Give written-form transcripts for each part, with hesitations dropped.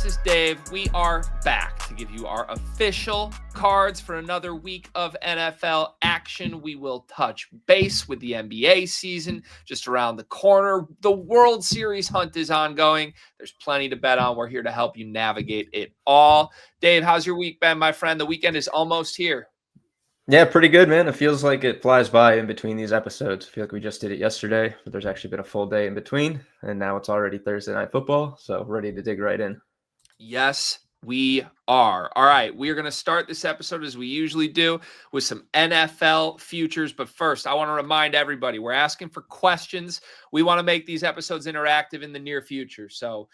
is Dave. We are back to give you our official cards for another week of NFL action. We will touch base with the NBA season just around the corner. The World Series hunt is ongoing. There's plenty to bet on. We're here to help you navigate it all. Dave, how's your week been, my friend? The weekend is almost here. Yeah, pretty good, man. It feels like it flies by in between these episodes. I feel like we just did it yesterday, but there's actually been a full day in between, and now it's already Thursday Night Football, so ready to dig right in. Yes, we are. All right, we are going to start this episode as we usually do with some NFL futures. But first, I want to remind everybody we're asking for questions. We want to make these episodes interactive in the near future. So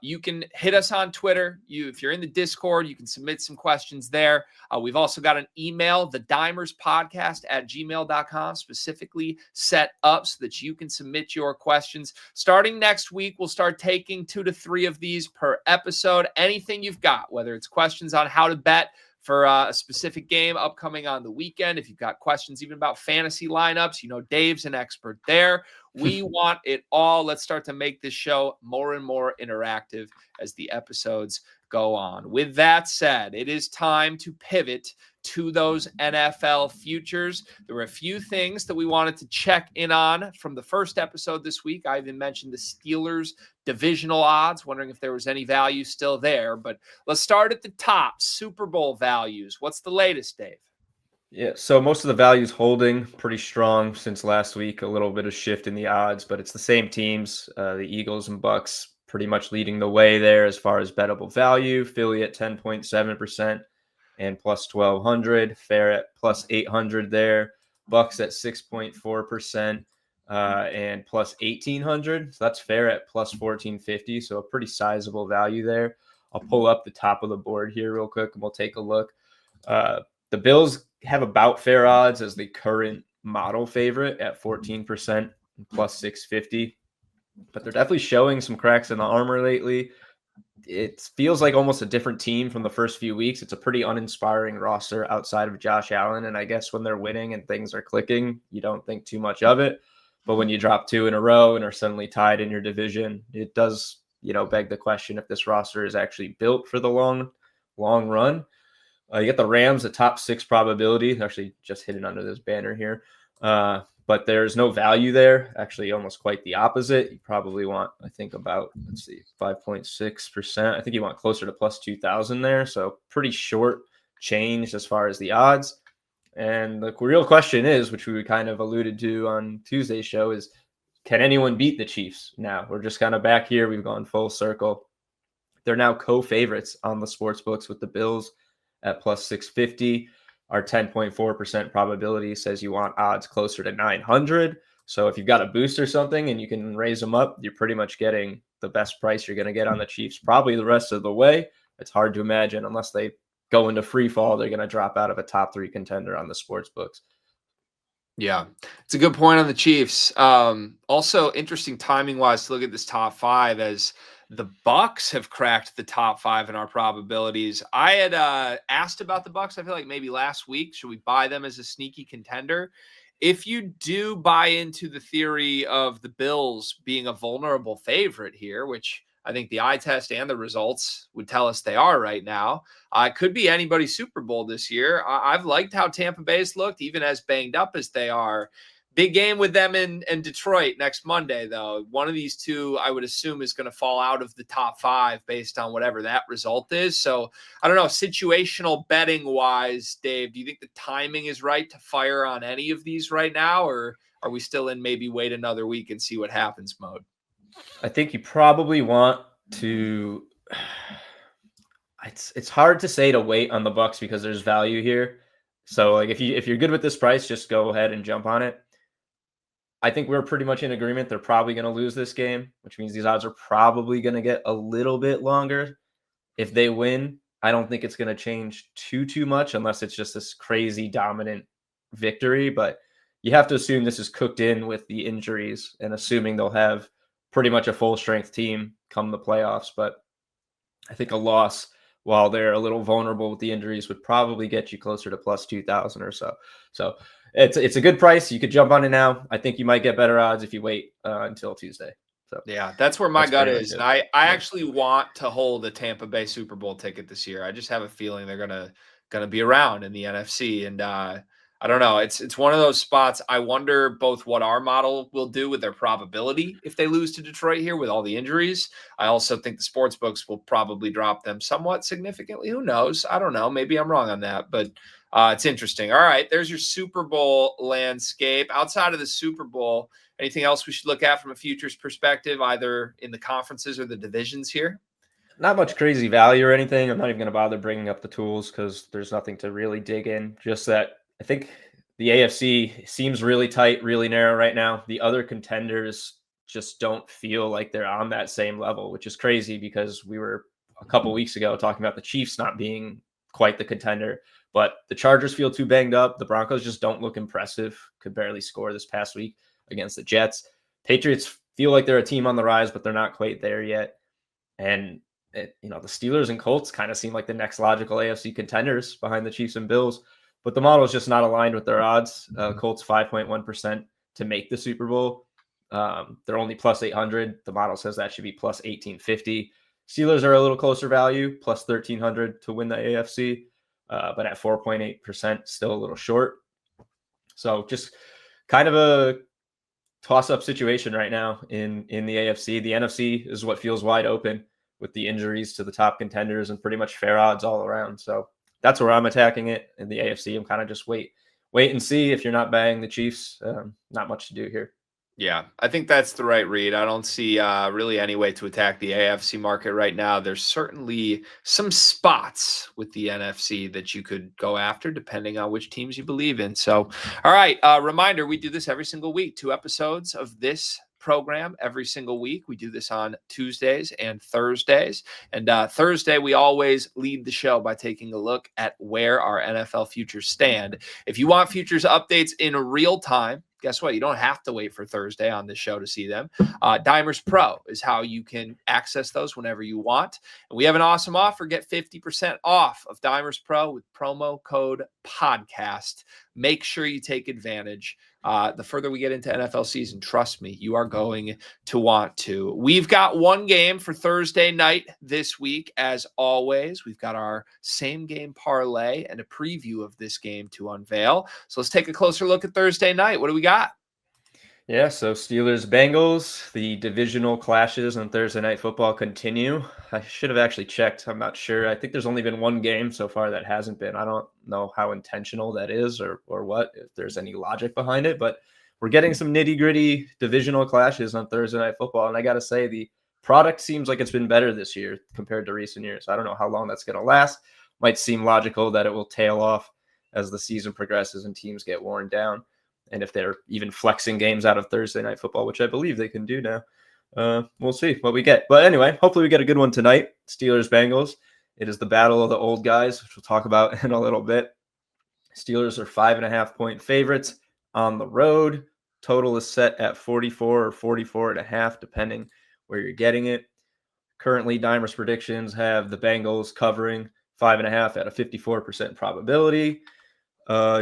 you can hit us on Twitter. If you're in the Discord, you can submit some questions there. We've also got an email, thedimerspodcast@gmail.com, specifically set up so that you can submit your questions. Starting next week, we'll start taking 2 to 3 of these per episode. Anything you've got, whether it's questions on how to bet for a specific game upcoming on the weekend, if you've got questions even about fantasy lineups, Dave's an expert there. We want it all. Let's start to make this show more and more interactive as the episodes go on. With that said, it is time to pivot to those NFL futures. There were a few things that we wanted to check in on from the first episode this week. I even mentioned the Steelers divisional odds, wondering if there was any value still there. But let's start at the top, Super Bowl values. What's the latest, Dave? Yeah, so most of the values holding pretty strong since last week. A little bit of shift in the odds, but it's the same teams, the Eagles and Bucks, pretty much leading the way there as far as bettable value. Philly at 10.7% and plus 1,200. Fair at plus 800 there. Bucks at 6.4% and plus 1,800. So that's fair at plus 1,450. So a pretty sizable value there. I'll pull up the top of the board here real quick and we'll take a look. The Bills have about fair odds as the current model favorite at 14% plus 650, but they're definitely showing some cracks in the armor lately. It feels like almost a different team from the first few weeks. It's a pretty uninspiring roster outside of Josh Allen, and I guess when they're winning and things are clicking, you don't think too much of it. But when you drop 2 in a row and are suddenly tied in your division, it does, beg the question if this roster is actually built for the long run. You get the Rams at top 6 probability. They're actually just hidden under this banner here. But there's no value there. Actually, almost quite the opposite. You probably want, I think, about, 5.6%. I think you want closer to plus 2,000 there. So pretty short change as far as the odds. And the real question is, which we kind of alluded to on Tuesday's show, is can anyone beat the Chiefs now? We're just kind of back here. We've gone full circle. They're now co-favorites on the sports books with the Bills at plus 650. Our 10.4% probability says you want odds closer to 900. So if you've got a boost or something and you can raise them up, you're pretty much getting the best price you're going to get on the Chiefs probably the rest of the way. It's hard to imagine unless they go into free fall, they're going to drop out of a top 3 contender on the sports books. Yeah, it's a good point on the Chiefs. Also interesting timing wise to look at this top 5 as the Bucks have cracked the top 5 in our probabilities. I had asked about the Bucks. I feel like maybe last week, should we buy them as a sneaky contender? If you do buy into the theory of the Bills being a vulnerable favorite here, which I think the eye test and the results would tell us they are right now, it could be anybody's Super Bowl this year. I've liked how Tampa Bay's looked, even as banged up as they are. Big game with them in Detroit next Monday, though. One of these two, I would assume, is going to fall out of the top 5 based on whatever that result is. So, I don't know, situational betting-wise, Dave, do you think the timing is right to fire on any of these right now, or are we still in maybe wait another week and see what happens mode? I think you probably want to it's hard to say to wait on the Bucks because there's value here. So like if you're good with this price, just go ahead and jump on it. I think we're pretty much in agreement they're probably going to lose this game, which means these odds are probably going to get a little bit longer. If they win, I don't think it's going to change too much unless it's just this crazy dominant victory, but you have to assume this is cooked in with the injuries and assuming they'll have pretty much a full strength team come the playoffs. But I think a loss while they're a little vulnerable with the injuries would probably get you closer to plus 2,000 or so. So it's a good price. You could jump on it now. I think you might get better odds if you wait until Tuesday. So Yeah, that's where my that's gut pretty much is. And it. I Yeah. actually want to hold a Tampa Bay Super Bowl ticket this year. I just have a feeling they're gonna be around in the NFC. And I don't know. It's one of those spots. I wonder both what our model will do with their probability if they lose to Detroit here with all the injuries. I also think the sports books will probably drop them somewhat significantly. Who knows? I don't know. Maybe I'm wrong on that, but it's interesting. All right, there's your Super Bowl landscape. Outside of the Super Bowl, anything else we should look at from a futures perspective, either in the conferences or the divisions here? Not much crazy value or anything. I'm not even going to bother bringing up the tools because there's nothing to really dig in. Just that I think the AFC seems really tight, really narrow right now. The other contenders just don't feel like they're on that same level, which is crazy because we were a couple weeks ago talking about the Chiefs not being quite the contender. But the Chargers feel too banged up. The Broncos just don't look impressive. Could barely score this past week against the Jets. Patriots feel like they're a team on the rise, but they're not quite there yet. And the Steelers and Colts kind of seem like the next logical AFC contenders behind the Chiefs and Bills, but the model is just not aligned with their odds. Colts 5.1% to make the Super Bowl. They're only plus 800. The model says that should be plus 1850. Steelers are a little closer value, plus 1300 to win the AFC, but at 4.8%, still a little short. So just kind of a toss-up situation right now in the AFC. The NFC is what feels wide open with the injuries to the top contenders and pretty much fair odds all around. So that's where I'm attacking it. In the AFC, I'm kind of just wait and see. If you're not buying the Chiefs, not much to do here. Yeah, I think that's the right read. I don't see really any way to attack the AFC market right now. There's certainly some spots with the NFC that you could go after depending on which teams you believe in. So, all right, reminder, we do this every single week, 2 episodes of this program every single week. We do this on Tuesdays and Thursdays. And Thursday, we always lead the show by taking a look at where our NFL futures stand. If you want futures updates in real time, guess what? You don't have to wait for Thursday on this show to see them. Dimers Pro is how you can access those whenever you want. And we have an awesome offer. Get 50% off of Dimers Pro with promo code podcast. Make sure you take advantage. The further we get into NFL season, trust me, you are going to want to. We've got one game for Thursday night this week. As always, we've got our same game parlay and a preview of this game to unveil. So let's take a closer look at Thursday night. What do we got? Yeah, so Steelers Bengals, the divisional clashes on Thursday Night Football continue. I should have actually checked. I'm not sure. I think there's only been one game so far that hasn't been. I don't know how intentional that is or what, if there's any logic behind it, but we're getting some nitty-gritty divisional clashes on Thursday Night Football. And I got to say, the product seems like it's been better this year compared to recent years. I don't know how long that's going to last. Might seem logical that it will tail off as the season progresses and teams get worn down. And if they're even flexing games out of Thursday Night Football, which I believe they can do now, we'll see what we get. But anyway, hopefully we get a good one tonight. Steelers Bengals. It is the battle of the old guys, which we'll talk about in a little bit. Steelers are 5.5-point favorites on the road. Total is set at 44 or 44.5, depending where you're getting it. Currently, Dimers predictions have the Bengals covering 5.5 at a 54% probability.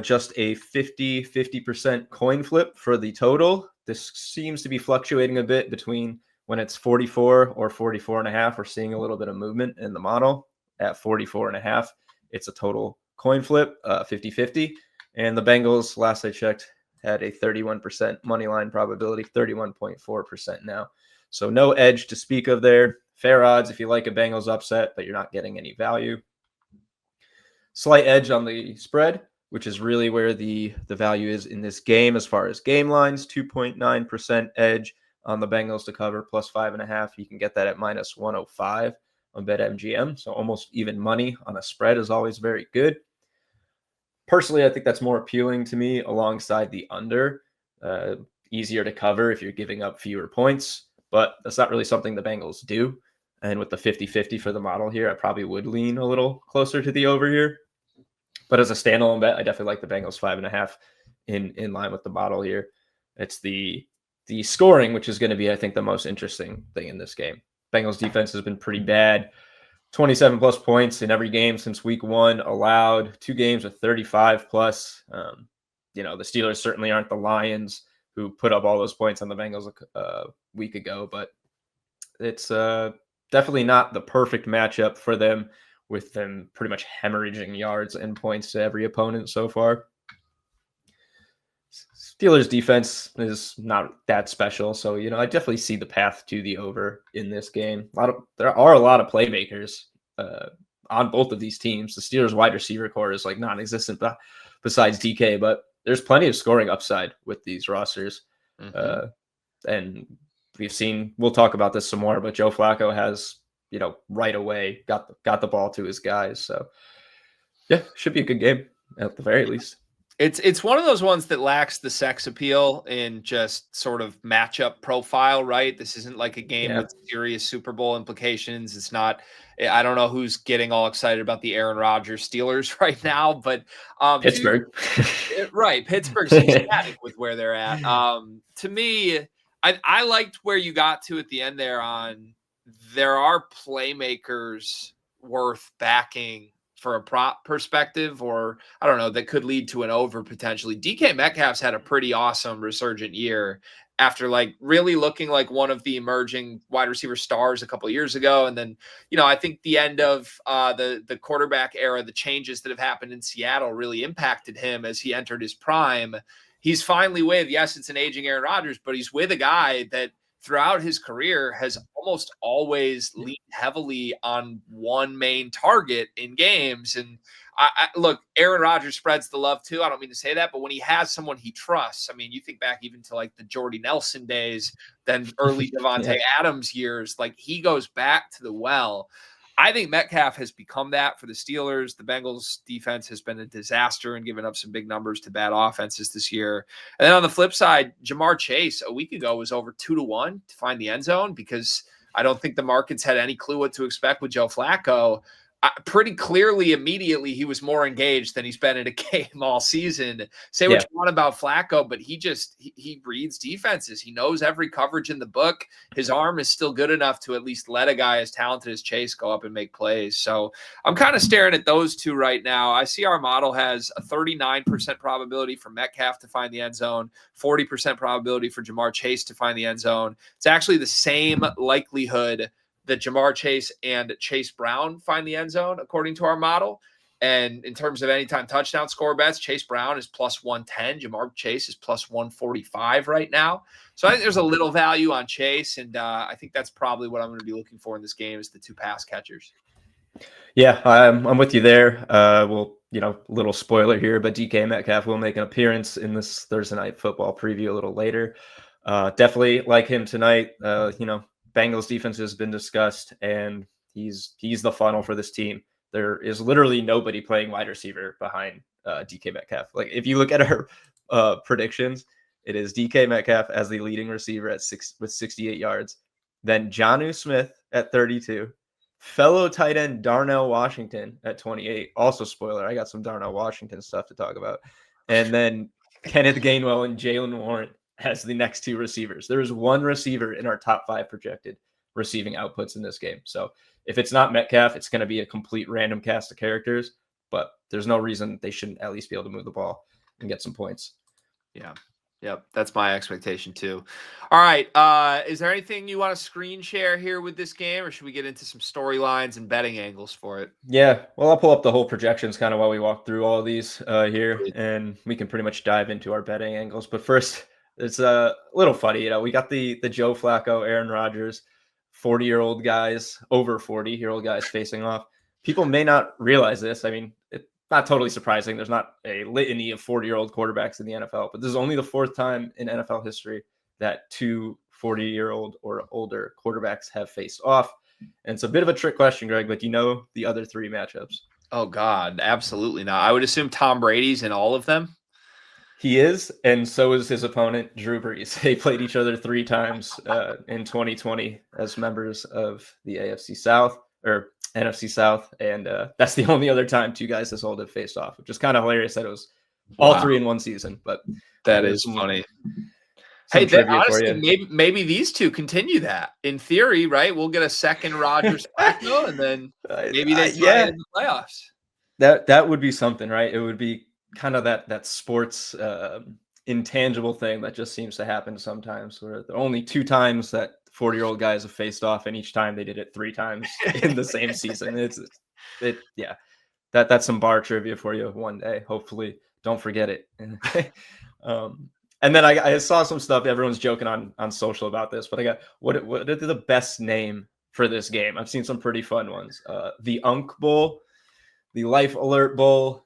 Just a 50% coin flip for the total. This seems to be fluctuating a bit between when it's 44 or 44.5. We're seeing a little bit of movement in the model at 44.5. It's a total coin flip, 50-50. And the Bengals, last I checked, had a 31% money line probability, 31.4% now. So no edge to speak of there. Fair odds if you like a Bengals upset, but you're not getting any value. Slight edge on the spread, which is really where the value is in this game as far as game lines. 2.9% edge on the Bengals to cover, plus 5.5. You can get that at minus 105 on BetMGM. So almost even money on a spread is always very good. Personally, I think that's more appealing to me alongside the under. Easier to cover if you're giving up fewer points, but that's not really something the Bengals do. And with the 50-50 for the model here, I probably would lean a little closer to the over here. But as a standalone bet, I definitely like the Bengals 5.5 in line with the model here. It's the scoring, which is going to be, I think, the most interesting thing in this game. Bengals defense has been pretty bad. 27 plus points in every game since week one allowed. 2 games with 35 plus. The Steelers certainly aren't the Lions who put up all those points on the Bengals a week ago, but It's definitely not the perfect matchup for them, with them pretty much hemorrhaging yards and points to every opponent so far. Steelers defense is not that special, so I definitely see the path to the over in this game. There are a lot of playmakers uh, on both of these teams. The Steelers wide receiver core is like non-existent, besides DK, but there's plenty of scoring upside with these rosters. Mm-hmm. Uh, and we'll talk about this some more, but Joe Flacco has, right away got the ball to his guys. So yeah, should be a good game at the very least. It's one of those ones that lacks the sex appeal in just sort of matchup profile, right? This isn't like a game Yeah, with serious Super Bowl implications. It's not. I don't know who's getting all excited about the Aaron Rodgers Steelers right now, but to Pittsburgh. right, Pittsburgh's ecstatic with where they're at. To me, I liked where you got to at the end there on there are playmakers worth backing for a prop perspective, or I don't know, that could lead to an over potentially. DK Metcalf's had a pretty awesome resurgent year after like really looking like one of the emerging wide receiver stars a couple of years ago. And then, I think the end of the quarterback era, the changes that have happened in Seattle really impacted him as he entered his prime. He's finally with, yes, it's an aging Aaron Rodgers, but he's with a guy that throughout his career has almost always leaned heavily on one main target in games. And look, Aaron Rodgers spreads the love too. I don't mean to say that, but when he has someone he trusts, I mean, you think back even to like the Jordy Nelson days, then early Devontae Yeah. Adams years, like he goes back to the well. I think Metcalf has become that for the Steelers. The Bengals defense has been a disaster and given up some big numbers to bad offenses this year. And then on the flip side, Jamar Chase a week ago was over 2-1 to find the end zone because I don't think the markets had any clue what to expect with Joe Flacco. Pretty clearly, immediately, he was more engaged than he's been in a game all season. Say what Yeah. you want about Flacco, but he reads defenses. He knows every coverage in the book. His arm is still good enough to at least let a guy as talented as Chase go up and make plays. So I'm kind of staring at those two right now. I see our model has a 39% probability for Metcalf to find the end zone, 40% probability for Jamar Chase to find the end zone. It's actually the same likelihood that Jamar Chase and Chase Brown find the end zone, according to our model. And in terms of anytime touchdown score bets, Chase Brown is plus 110. Jamar Chase is plus 145 right now. So I think there's a little value on Chase. And I think that's probably what I'm going to be looking for in this game is the two pass catchers. Yeah, I'm with you there. Little spoiler here, but DK Metcalf will make an appearance in this Thursday night football preview a little later. Definitely like him tonight. Bengals defense has been discussed, and he's the funnel for this team. There is literally nobody playing wide receiver behind DK Metcalf. Like if you look at our predictions, it is DK Metcalf as the leading receiver with 68 yards, then Jonnu Smith at 32, fellow tight end Darnell Washington at 28. Also, spoiler, I got some Darnell Washington stuff to talk about, and then Kenneth Gainwell and Jalen Warren as the next two receivers. There is one receiver in our top 5 projected receiving outputs in this game. So if it's not Metcalf, it's going to be a complete random cast of characters, but there's no reason they shouldn't at least be able to move the ball and get some points. Yeah. Yep. That's my expectation too. All right. Is there anything you want to screen share here with this game, or should we get into some storylines and betting angles for it? Yeah, well, I'll pull up the whole projections kind of while we walk through all of these here, and we can pretty much dive into our betting angles. But first, it's a little funny, we got the Joe Flacco, Aaron Rodgers, 40-year-old guys, over 40-year-old guys facing off. People may not realize this. I mean, it's not totally surprising. There's not a litany of 40-year-old quarterbacks in the NFL, but this is only the 4th time in NFL history that two 40-year-old or older quarterbacks have faced off. And it's a bit of a trick question, Greg, but do you know the other 3 matchups? Oh, God, absolutely not. I would assume Tom Brady's in all of them. He is, and so is his opponent, Drew Brees. They played each other 3 times in 2020 as members of the AFC South or NFC South, and that's the only other time 2 guys this old have faced off, which is kind of hilarious that it was all 3 in one season. But that is funny. Hey, honestly, maybe these two continue that. In theory, right? We'll get a second Rodgers Flacco, and then maybe they try it in the playoffs. That would be something, right? It would be kind of that sports intangible thing that just seems to happen sometimes, where the only 2 times that 40-year-old guys have faced off, and each time they did it 3 times in the same season. Yeah. That's some bar trivia for you one day. Hopefully, don't forget it. um, and then I saw some stuff. Everyone's joking on social about this, but I got what are the best name for this game? I've seen some pretty fun ones. The Unk Bowl, the Life Alert Bowl,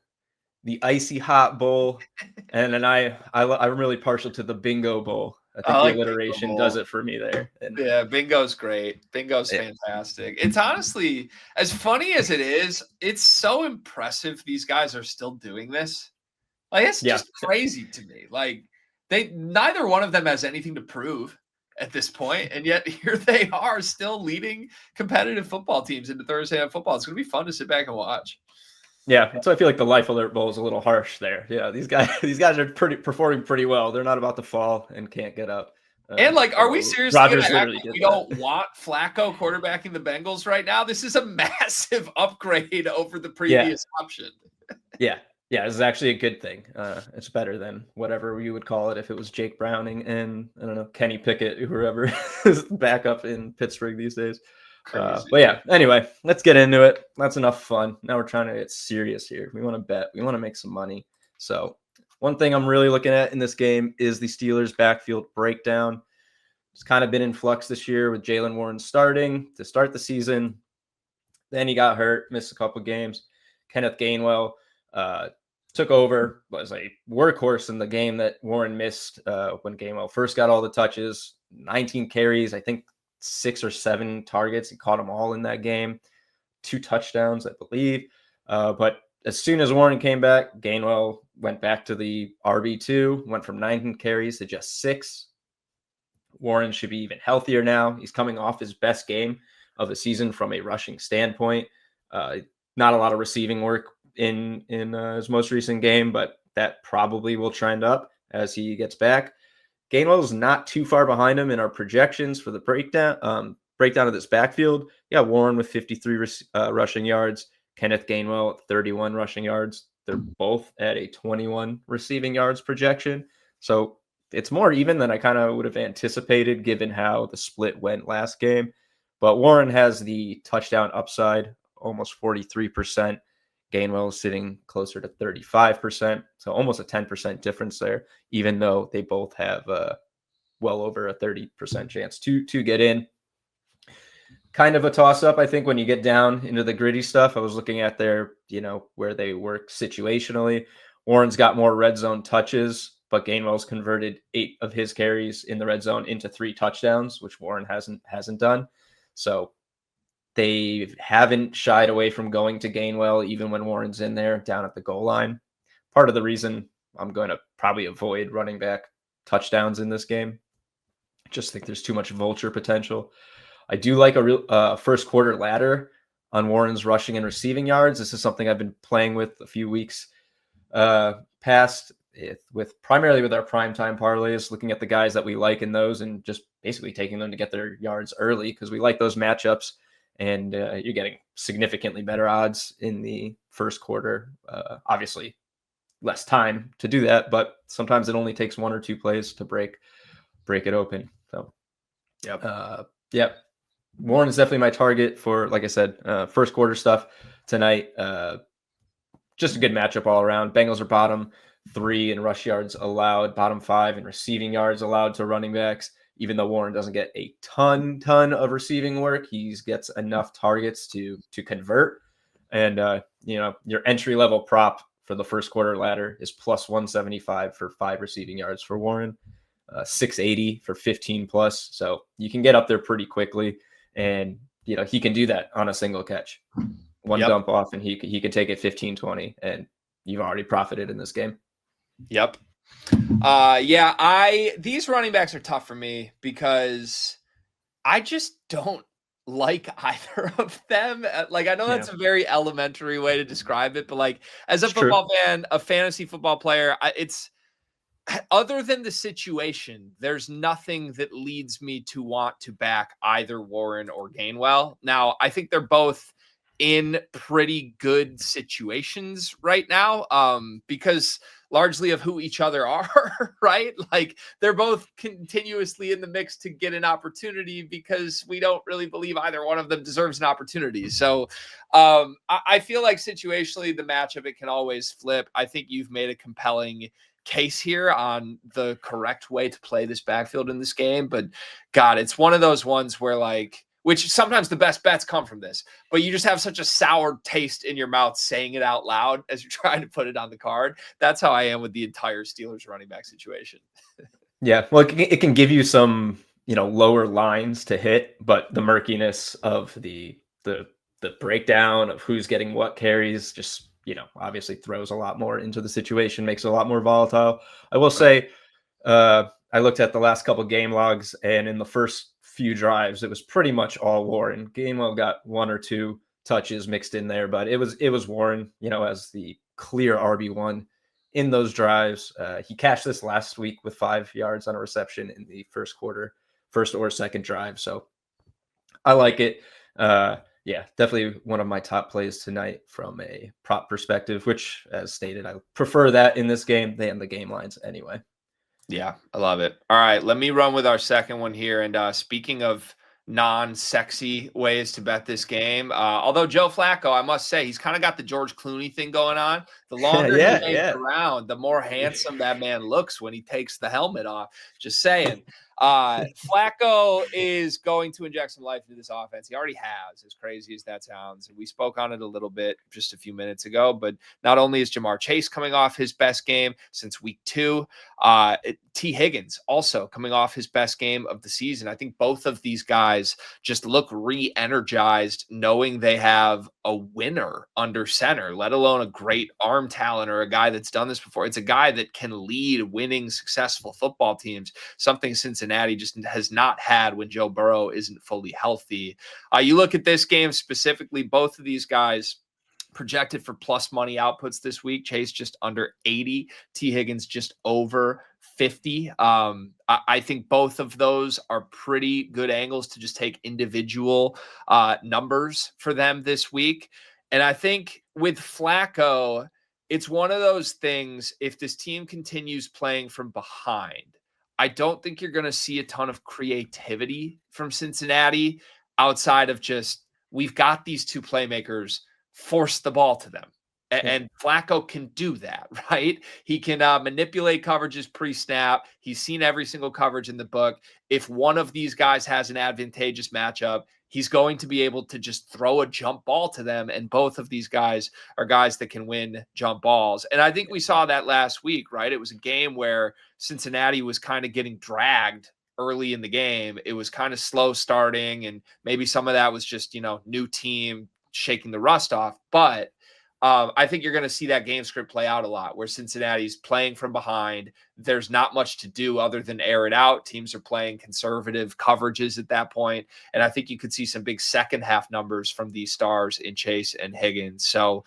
the Icy Hot Bowl, and then I'm really partial to the Bingo Bowl. I think I the like Bingo alliteration does Bowl. it for me there. And Yeah, bingo's great. Bingo's yeah, fantastic. It's honestly, as funny as it is, it's so impressive these guys are still doing this. Like, it's yeah, just crazy to me. Like, they neither one of them has anything to prove at this point, and yet here they are still leading competitive football teams into Thursday Night Football. It's gonna be fun to sit back and watch. yeah. So I feel like the Life Alert Bowl is a little harsh there. Yeah, these guys these guys are performing pretty well. They're not about to fall and can't get up. And like, are we seriously gonna Rodgers act literally like did we that. don't want Flacco quarterbacking the Bengals right now? This is a massive upgrade over the Yeah, previous option. yeah, yeah. This is actually a good thing. It's better than whatever you would call it if it was Jake Browning and I don't know Kenny Pickett, whoever is back up in Pittsburgh these days. Crazy. But yeah, anyway, let's get into it. That's enough fun. Now we're trying to get serious here. We want to bet. We want to make some money. So one thing I'm really looking at in this game is the Steelers' backfield breakdown. It's kind of been in flux this year with Jalen Warren starting to start the season. Then he got hurt, missed a couple games. Kenneth Gainwell took over, was a workhorse in the game that Warren missed when Gainwell first got all the touches. 19 carries, I think 6 or 7 targets. He caught them all in that game. 2 touchdowns, I believe. But as soon as Warren came back, Gainwell went back to the RB2, went from 19 carries to just 6. Warren should be even healthier now. He's coming off his best game of the season from a rushing standpoint. Not a lot of receiving work in his most recent game, but that probably will trend up as he gets back. Gainwell is not too far behind him in our projections for the breakdown of this backfield. Yeah, Warren with 53 rushing yards, Kenneth Gainwell at 31 rushing yards. They're both at a 21 receiving yards projection. So it's more even than I kind of would have anticipated given how the split went last game. But Warren has the touchdown upside, almost 43%. Gainwell is sitting closer to 35%. So almost a 10% difference there, even though they both have well over a 30% chance to get in. Kind of a toss up, I think, when you get down into the gritty stuff. I was looking at their, where they work situationally. Warren's got more red zone touches, but Gainwell's converted 8 of his carries in the red zone into 3 touchdowns, which Warren hasn't done. So they haven't shied away from going to Gainwell, even when Warren's in there down at the goal line. Part of the reason I'm going to probably avoid running back touchdowns in this game. Just think there's too much vulture potential. I do like a real first quarter ladder on Warren's rushing and receiving yards. This is something I've been playing with a few weeks past, primarily with our primetime parlays, looking at the guys that we like in those and just basically taking them to get their yards early because we like those matchups. And you're getting significantly better odds in the first quarter. Obviously, less time to do that, but sometimes it only takes 1 or 2 plays to break it open. So, yep. Warren is definitely my target for, like I said, first quarter stuff tonight. Just a good matchup all around. Bengals are bottom 3 in rush yards allowed, bottom 5 in receiving yards allowed to running backs. Even though Warren doesn't get a ton of receiving work, he gets enough targets to convert. And your entry level prop for the first quarter ladder is plus 175 for 5 receiving yards for Warren, 680 for 15 plus. So you can get up there pretty quickly, and he can do that on a single catch, one dump off, and he can take it 15-20, and you've already profited in this game. Yep. These running backs are tough for me because I just don't like either of them. Like, I know that's a very elementary way to describe it, but like as a football fan, a fantasy football player, it's other than the situation, there's nothing that leads me to want to back either Warren or Gainwell. Now, I think they're both in pretty good situations right now, because largely of who each other are, right? Like they're both continuously in the mix to get an opportunity because we don't really believe either one of them deserves an opportunity. So I feel like situationally the matchup it can always flip. I think you've made a compelling case here on the correct way to play this backfield in this game. But God, it's one of those ones where like, which sometimes the best bets come from this, but you just have such a sour taste in your mouth saying it out loud as you're trying to put it on the card. That's how I am with the entire Steelers running back situation. Yeah, well, it can give you some, lower lines to hit, but the murkiness of the breakdown of who's getting what carries just, obviously throws a lot more into the situation, makes it a lot more volatile. I will Right. say, I looked at the last couple game logs, and in the first few drives, it was pretty much all Warren. Gainwell got one or two touches mixed in there, but it was Warren, as the clear RB1 in those drives. He cashed this last week with 5 yards on a reception in the first quarter, first or second drive. So I like it. Yeah, definitely one of my top plays tonight from a prop perspective, which, as stated, I prefer that in this game than the game lines anyway. Yeah, I love it. All right, let me run with our second one here. And speaking of non-sexy ways to bet this game, although Joe Flacco, I must say, he's kind of got the George Clooney thing going on. The longer he Yeah, hangs yeah. around, the more handsome that man looks when he takes the helmet off. Just saying. Flacco is going to inject some life into this offense. He already has, as crazy as that sounds. And we spoke on it a little bit just a few minutes ago. But not only is Jamar Chase coming off his best game since week 2, T. Higgins also coming off his best game of the season. I think both of these guys just look re-energized knowing they have a winner under center, let alone a great arm talent or a guy that's done this before. It's a guy that can lead winning, successful football teams, something Cincinnati just has not had when Joe Burrow isn't fully healthy. You look at this game specifically, both of these guys projected for plus money outputs this week. Chase just under 80, T. Higgins just over 50. I think both of those are pretty good angles to just take individual numbers for them this week. And I think with Flacco, it's one of those things. If this team continues playing from behind, I don't think you're going to see a ton of creativity from Cincinnati outside of just, we've got these two playmakers, force the ball to them. Yeah. And Flacco can do that, right? He can manipulate coverages pre-snap. He's seen every single coverage in the book. If one of these guys has an advantageous matchup, he's going to be able to just throw a jump ball to them. And both of these guys are guys that can win jump balls. And I think we saw that last week, right? It was a game where Cincinnati was kind of getting dragged early in the game. It was kind of slow starting, and maybe some of that was just, new team shaking the rust off. But I think you're going to see that game script play out a lot where Cincinnati's playing from behind. There's not much to do other than air it out. Teams are playing conservative coverages at that point. And I think you could see some big second half numbers from these stars in Chase and Higgins. So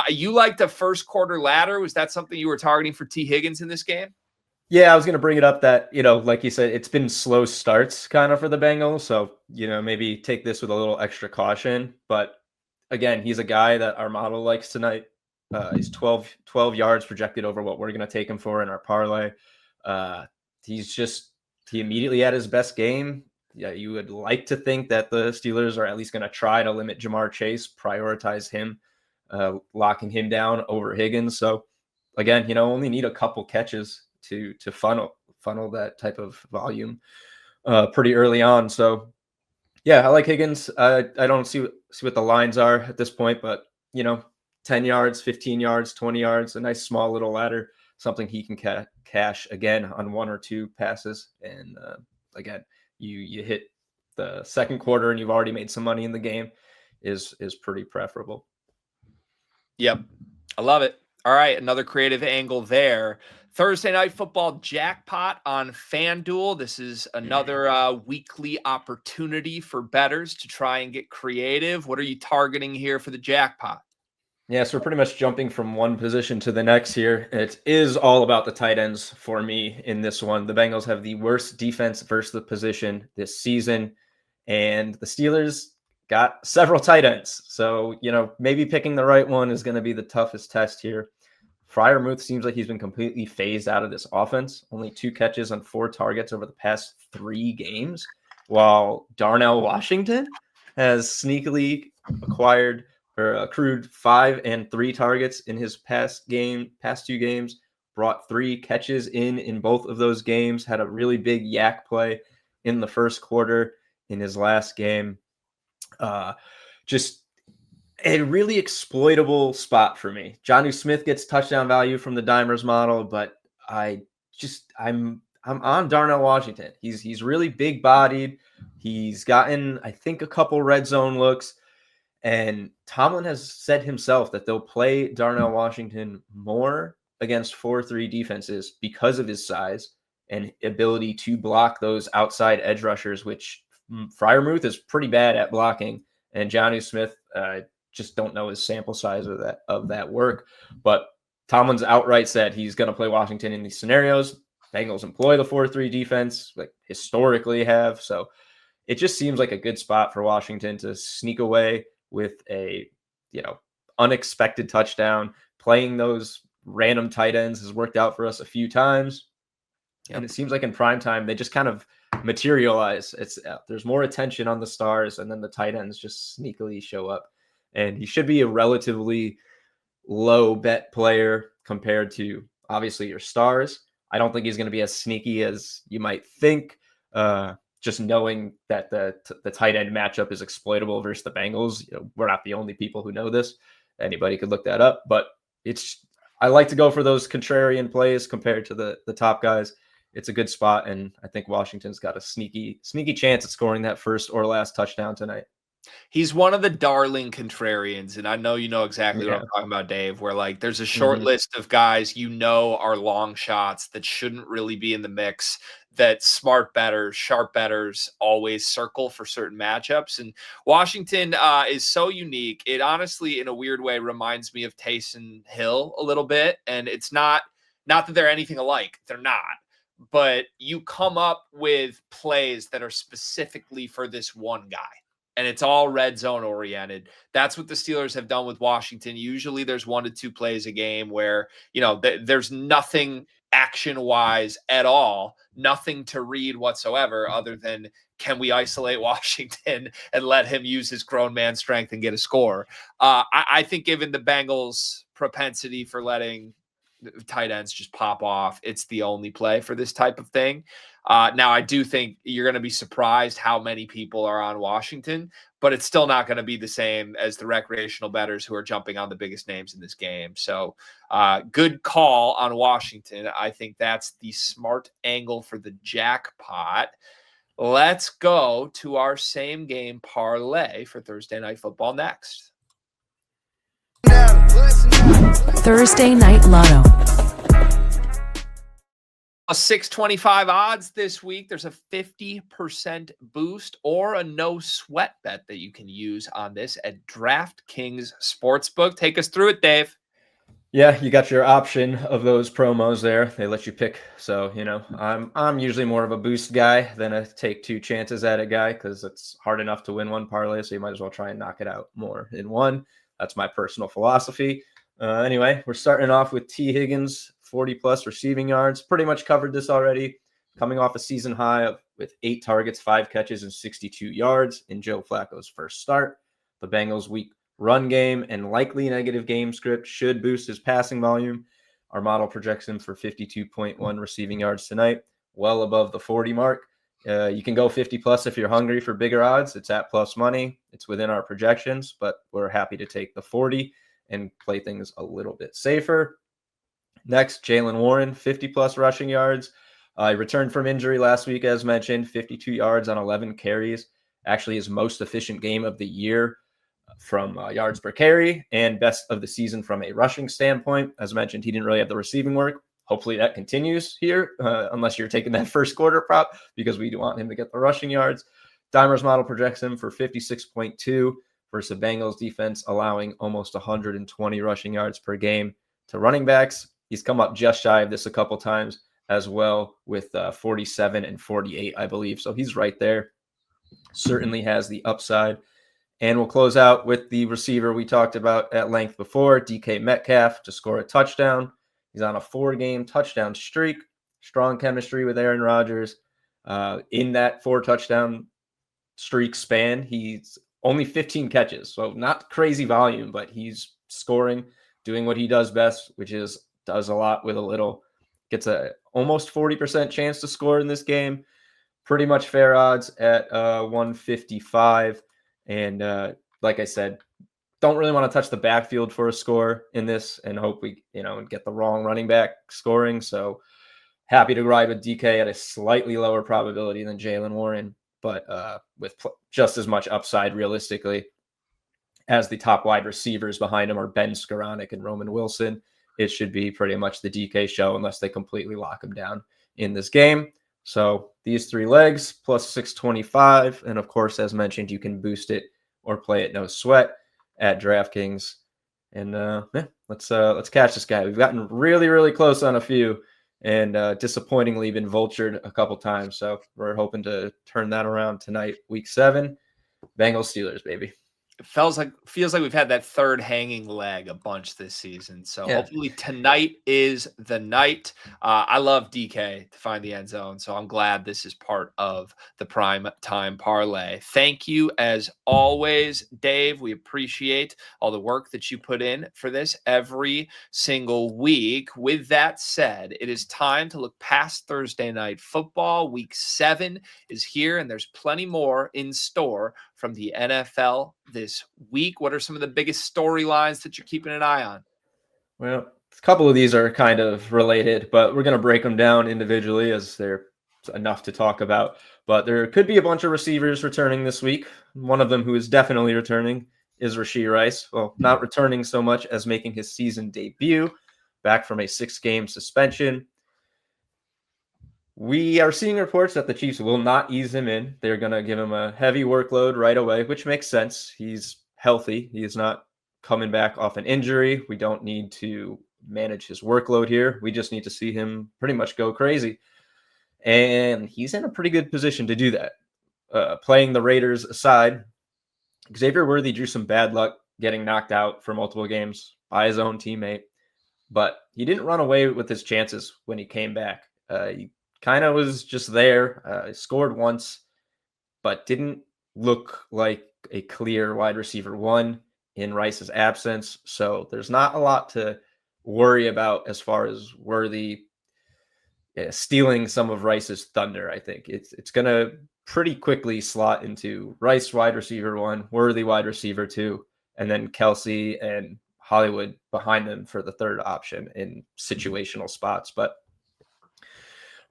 you like the first quarter ladder. Was that something you were targeting for T. Higgins in this game? Yeah, I was going to bring it up that, like you said, it's been slow starts kind of for the Bengals. So, maybe take this with a little extra caution. But again, he's a guy that our model likes tonight. He's 12 yards projected over what we're going to take him for in our parlay. He immediately had his best game. Yeah, you would like to think that the Steelers are at least going to try to limit Jamar Chase, prioritize him, locking him down over Higgins. So again, only need a couple catches to funnel that type of volume pretty early on. So yeah, I like Higgins. I don't see what the lines are at this point, but 10 yards, 15 yards, 20 yards, a nice small little ladder, something he can cash again on one or two passes. And again, you hit the second quarter and you've already made some money in the game is pretty preferable. Yep. I love it. All right, another creative angle there. Thursday Night Football jackpot on FanDuel. This is another weekly opportunity for bettors to try and get creative. What are you targeting here for the jackpot? Yeah, so we're pretty much jumping from one position to the next here. It is all about the tight ends for me in this one. The Bengals have the worst defense versus the position this season, and the Steelers got several tight ends. So, maybe picking the right one is going to be the toughest test here. Freiermuth seems like he's been completely phased out of this offense. Only 2 catches on 4 targets over the past 3 games, while Darnell Washington has sneakily accrued 5 and 3 targets in his past 2 games, brought 3 catches in both of those games, had a really big yak play in the first quarter in his last game. Just a really exploitable spot for me. Jonnu Smith gets touchdown value from the Dimers model, but I'm on Darnell Washington. He's really big bodied. He's gotten, I think, a couple red zone looks. And Tomlin has said himself that they'll play Darnell Washington more against 4-3 defenses because of his size and ability to block those outside edge rushers, which Freiermuth is pretty bad at blocking. And Jonnu Smith, just don't know his sample size of that work. But Tomlin's outright said he's going to play Washington in these scenarios. Bengals employ the 4-3 defense, like historically have. So it just seems like a good spot for Washington to sneak away with a, unexpected touchdown. Playing those random tight ends has worked out for us a few times. Yep. And it seems like in prime time, they just kind of materialize. There's more attention on the stars, and then the tight ends just sneakily show up. And he should be a relatively low bet player compared to, obviously, your stars. I don't think he's going to be as sneaky as you might think. Just knowing that the tight end matchup is exploitable versus the Bengals. We're not the only people who know this. Anybody could look that up. But I like to go for those contrarian plays compared to the top guys. It's a good spot, and I think Washington's got a sneaky chance at scoring that first or last touchdown tonight. He's one of the darling contrarians, and I know you know exactly what I'm talking about, Dave, where like there's a short list of guys are long shots that shouldn't really be in the mix, that smart bettors, sharp bettors always circle for certain matchups. And Washington is so unique. It honestly, in a weird way, reminds me of Taysom Hill a little bit, and it's not that they're anything alike. They're not. But you come up with plays that are specifically for this one guy. And it's all red zone oriented. That's what the Steelers have done with Washington. Usually there's 1 to 2 plays a game where, there's nothing action-wise at all, nothing to read whatsoever other than, can we isolate Washington and let him use his grown man strength and get a score? I think given the Bengals' propensity for letting tight ends just pop off, it's the only play for this type of thing. Now, I do think you're going to be surprised how many people are on Washington, but it's still not going to be the same as the recreational bettors who are jumping on the biggest names in this game. So good call on Washington. I think that's the smart angle for the jackpot. Let's go to our same game parlay for Thursday Night Football next. Thursday Night Lotto. A 625 odds this week. There's a 50% boost or a no sweat bet that you can use on this at DraftKings Sportsbook. Take us through it, Dave. Yeah, you got your option of those promos there. They let you pick. So, I'm usually more of a boost guy than a take 2 chances at it guy, because it's hard enough to win one parlay. So you might as well try and knock it out more in one. That's my personal philosophy. Anyway, we're starting off with T. Higgins, 40-plus receiving yards. Pretty much covered this already. Coming off a season high with 8 targets, 5 catches, and 62 yards in Joe Flacco's first start. The Bengals' weak run game and likely negative game script should boost his passing volume. Our model projects him for 52.1 receiving yards tonight, well above the 40 mark. You can go 50-plus if you're hungry for bigger odds. It's at plus money. It's within our projections, but we're happy to take the 40 and play things a little bit safer. Next, Jaylen Warren, 50-plus rushing yards. He returned from injury last week, as mentioned, 52 yards on 11 carries. Actually, his most efficient game of the year from yards per carry, and best of the season from a rushing standpoint. As mentioned, he didn't really have the receiving work. Hopefully that continues here, unless you're taking that first quarter prop, because we do want him to get the rushing yards. Dimer's model projects him for 56.2 versus the Bengals defense, allowing almost 120 rushing yards per game to running backs. He's come up just shy of this a couple times as well, with 47 and 48, I believe. So he's right there. Certainly has the upside. And we'll close out with the receiver we talked about at length before, DK Metcalf, to score a touchdown. He's on a 4-game touchdown streak. Strong chemistry with Aaron Rodgers. In that 4-touchdown streak span, he's only 15 catches. So not crazy volume, but he's scoring, doing what he does best, which is does a lot with a little. Gets a almost 40% chance to score in this game. Pretty much fair odds at 155. And like I said, don't really want to touch the backfield for a score in this and hope we, get the wrong running back scoring. So happy to ride with DK at a slightly lower probability than Jalen Warren, but with just as much upside realistically as the top wide receivers behind him are Ben Skoranek and Roman Wilson. It should be pretty much the DK show unless they completely lock him down in this game. So these 3 legs plus 625. And of course, as mentioned, you can boost it or play it no sweat at DraftKings. And let's catch this guy. We've gotten really, really close on a few and disappointingly been vultured a couple times. So we're hoping to turn that around tonight, week 7. Bengals Steelers, baby. It feels like we've had that third hanging leg a bunch this season. So hopefully tonight is the night. I love DK to find the end zone. So I'm glad this is part of the prime time parlay. Thank you as always, Dave. We appreciate all the work that you put in for this every single week. With that said, it is time to look past Thursday night football. Week 7 is here and there's plenty more in store from the NFL this week. What are some of the biggest storylines that you're keeping an eye on? Well, a couple of these are kind of related, but we're going to break them down individually as they're enough to talk about. But there could be a bunch of receivers returning this week. One of them who is definitely returning is Rashee Rice. Well, not returning so much as making his season debut back from a 6-game suspension. We are seeing reports that the Chiefs will not ease him in. They're going to give him a heavy workload right away, which makes sense. He's healthy. He is not coming back off an injury. We don't need to manage his workload here. We just need to see him pretty much go crazy. And he's in a pretty good position to do that. Playing the Raiders aside, Xavier Worthy drew some bad luck getting knocked out for multiple games by his own teammate, but he didn't run away with his chances when he came back. He kind of was just there, scored once, but didn't look like a clear wide receiver 1 in Rice's absence. So there's not a lot to worry about as far as Worthy stealing some of Rice's thunder. I think it's going to pretty quickly slot into Rice wide receiver 1, Worthy wide receiver 2, and then Kelsey and Hollywood behind them for the third option in situational spots. But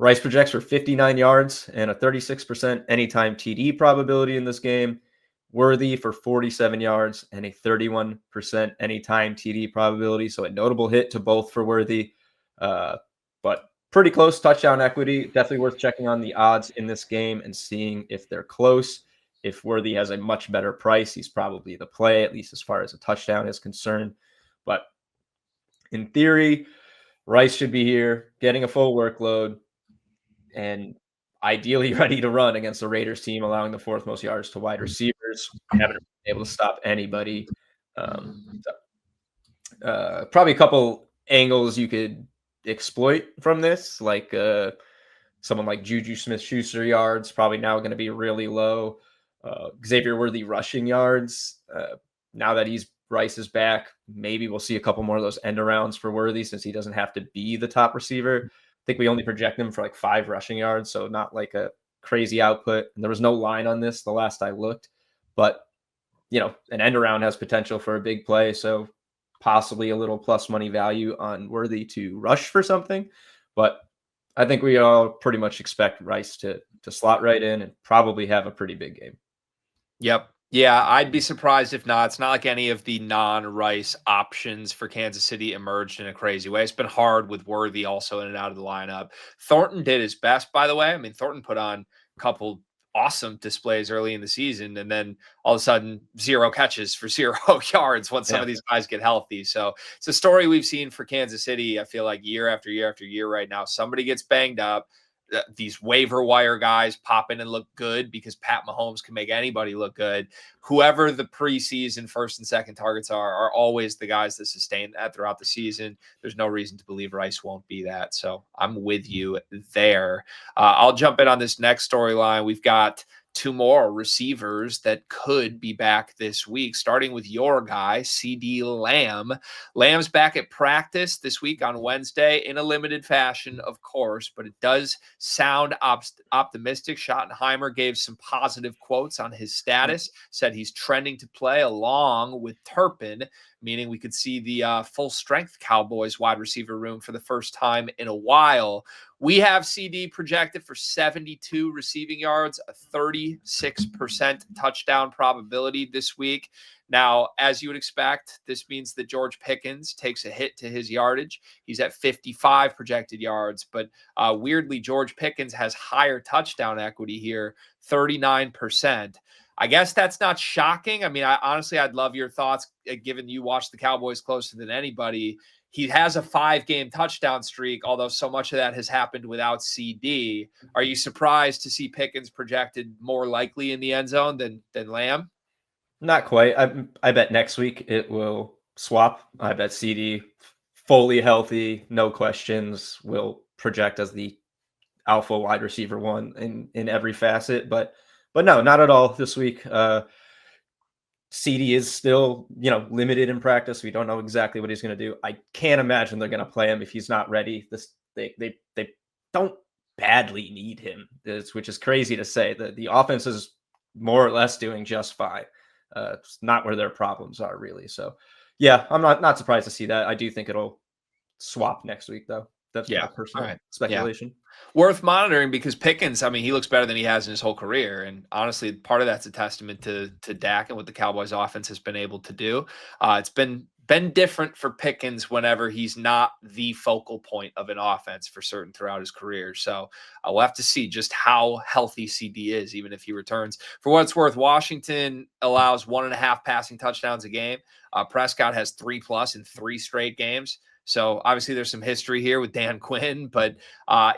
Rice projects for 59 yards and a 36% anytime TD probability in this game. Worthy for 47 yards and a 31% anytime TD probability. So a notable hit to both for Worthy, but pretty close touchdown equity. Definitely worth checking on the odds in this game and seeing if they're close. If Worthy has a much better price, he's probably the play, at least as far as a touchdown is concerned. But in theory, Rice should be here, getting a full workload, and ideally ready to run against the Raiders team, allowing the 4th most yards to wide receivers. Haven't been able to stop anybody. Probably a couple angles you could exploit from this, like someone like Juju Smith-Schuster yards, probably now going to be really low. Xavier Worthy rushing yards. Now that Rice is back, maybe we'll see a couple more of those end arounds for Worthy since he doesn't have to be the top receiver. I think we only project him for like 5 rushing yards, so not like a crazy output. And there was no line on this the last I looked, but an end around has potential for a big play, so possibly a little plus money value on Worthy to rush for something. But I think we all pretty much expect Rice to slot right in and probably have a pretty big game. Yep. Yeah, I'd be surprised if not. It's not like any of the non-Rice options for Kansas City emerged in a crazy way. It's been hard with Worthy also in and out of the lineup. Thornton did his best, by the way. I mean, Thornton put on a couple awesome displays early in the season, and then all of a sudden 0 catches for 0 yards once some of these guys get healthy. So it's a story we've seen for Kansas City, I feel like year after year after year right now. Somebody gets banged up. these waiver wire guys pop in and look good because Pat Mahomes can make anybody look good. Whoever the preseason first and second targets are always the guys that sustain that throughout the season. There's no reason to believe Rice won't be that. So I'm with you there. I'll jump in on this next storyline. We've got two more receivers that could be back this week, starting with your guy, CD Lamb. Lamb's back at practice this week on Wednesday in a limited fashion, of course, but it does sound optimistic. Schottenheimer gave some positive quotes on his status, said he's trending to play along with Turpin, meaning we could see the full-strength Cowboys wide receiver room for the first time in a while. We have CD projected for 72 receiving yards, a 36% touchdown probability this week. Now, as you would expect, this means that George Pickens takes a hit to his yardage. He's at 55 projected yards, but weirdly, George Pickens has higher touchdown equity here, 39%. I guess that's not shocking. I mean, I'd love your thoughts, given you watch the Cowboys closer than anybody. He has a 5-game touchdown streak, although so much of that has happened without CD. Are you surprised to see Pickens projected more likely in the end zone than Lamb? Not quite. I bet next week it will swap. I bet CD, fully healthy, no questions, will project as the alpha wide receiver one in every facet. But no, not at all this week. CD is still, limited in practice. We don't know exactly what he's going to do. I can't imagine they're going to play him if he's not ready. They don't badly need him, which is crazy to say. The offense is more or less doing just fine. It's not where their problems are, really. So, yeah, I'm not surprised to see that. I do think it'll swap next week, though. That's my personal speculation. Yeah. Worth monitoring because Pickens, I mean, he looks better than he has in his whole career. And honestly, part of that's a testament to Dak and what the Cowboys offense has been able to do. It's been different for Pickens whenever he's not the focal point of an offense for certain throughout his career. So we'll have to see just how healthy CD is, even if he returns. For what it's worth, Washington allows 1.5 passing touchdowns a game. Prescott has 3+ in 3 straight games. So obviously there's some history here with Dan Quinn, but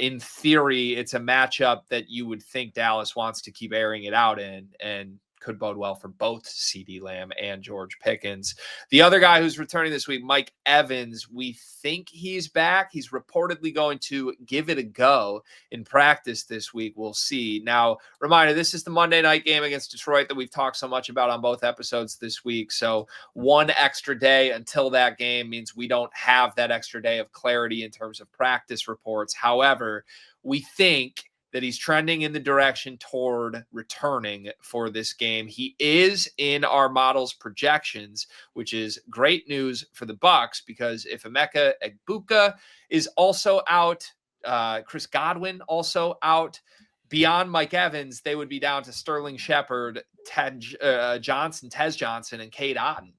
in theory, it's a matchup that you would think Dallas wants to keep airing it out in, and could bode well for both CD Lamb and George Pickens. The other guy who's returning this week, Mike Evans, we think he's back. He's reportedly going to give it a go in practice this week. We'll see. Now, reminder, this is the Monday night game against Detroit that we've talked so much about on both episodes this week. So one extra day until that game means we don't have that extra day of clarity in terms of practice reports. However, we think that he's trending in the direction toward returning for this game. He is in our model's projections, which is great news for the Bucs, because if Emeka Egbuka is also out, Chris Godwin also out, beyond Mike Evans, they would be down to Sterling Shepard, Tez Johnson, and Cade Otton.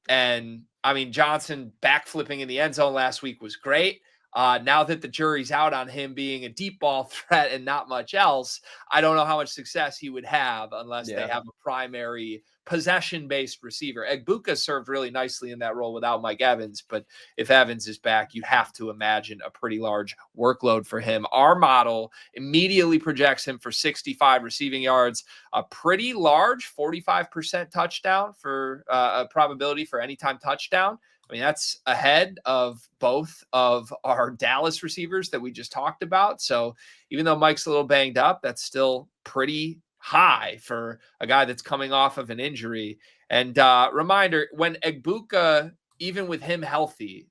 And I mean, Johnson backflipping in the end zone last week was great. Now that the jury's out on him being a deep ball threat and not much else, I don't know how much success he would have unless they have a primary possession-based receiver. Egbuka served really nicely in that role without Mike Evans, but if Evans is back, you have to imagine a pretty large workload for him. Our model immediately projects him for 65 receiving yards, a pretty large 45% touchdown for a probability for anytime touchdown. I mean, that's ahead of both of our Dallas receivers that we just talked about. So even though Mike's a little banged up, that's still pretty high for a guy that's coming off of an injury. And reminder, when Egbuka, even with him healthy,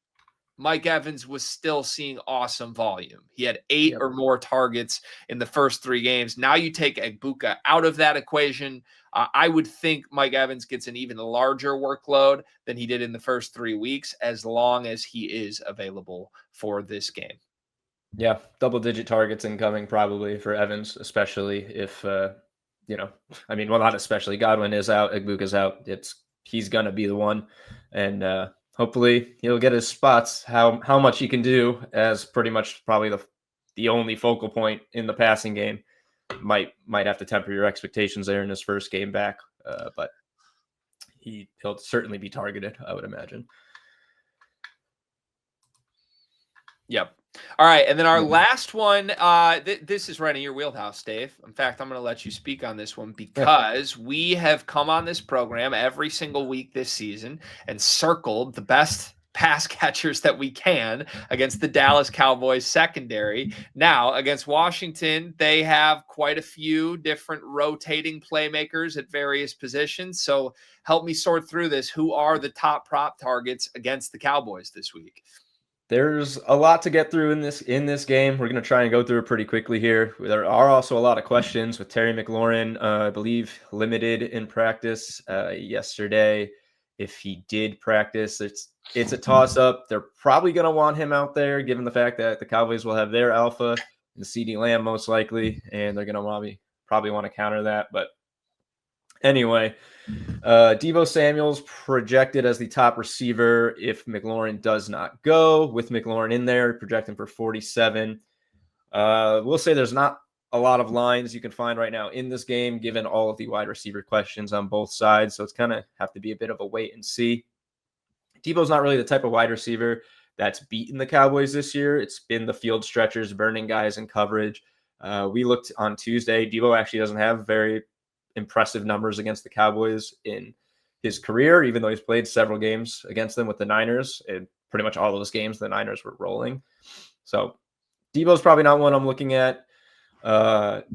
Mike Evans was still seeing awesome volume. He had 8 or more targets in the first 3 games. Now you take Egbuka out of that equation. I would think Mike Evans gets an even larger workload than he did in the first 3 weeks, as long as he is available for this game. Yeah, double-digit targets incoming probably for Evans, especially if, not especially. Godwin is out, Egbuka's out. He's going to be the one. And hopefully he'll get his spots. How much he can do as pretty much probably the only focal point in the passing game might have to temper your expectations there in his first game back. But he'll certainly be targeted, I would imagine. Yep. All right, and then our Yeah. last one, this is right in your wheelhouse, Dave. In fact, I'm going to let you speak on this one Yeah. because we have come on this program every single week this season and circled the best pass catchers that we can against the Dallas Cowboys secondary. Now, against Washington, they have quite a few different rotating playmakers at various positions. So help me sort through this. Who are the top prop targets against the Cowboys this week? There's a lot to get through in this game. We're going to try and go through it pretty quickly here. There are also a lot of questions with Terry McLaurin, I believe, limited in practice yesterday. If he did practice, it's a toss-up. They're probably going to want him out there, given the fact that the Cowboys will have their alpha and CeeDee Lamb most likely, and they're going to probably want to counter that. But anyway, Deebo Samuel's projected as the top receiver if McLaurin does not go. With McLaurin in there, projecting for 47. We'll say there's not a lot of lines you can find right now in this game, given all of the wide receiver questions on both sides. So it's kind of have to be a bit of a wait and see. Deebo's not really the type of wide receiver that's beaten the Cowboys this year. It's been the field stretchers, burning guys in coverage. We looked on Tuesday. Deebo actually doesn't have very impressive numbers against the Cowboys in his career, even though he's played several games against them with the Niners. And pretty much all those games, the Niners were rolling. So Deebo's probably not one I'm looking at.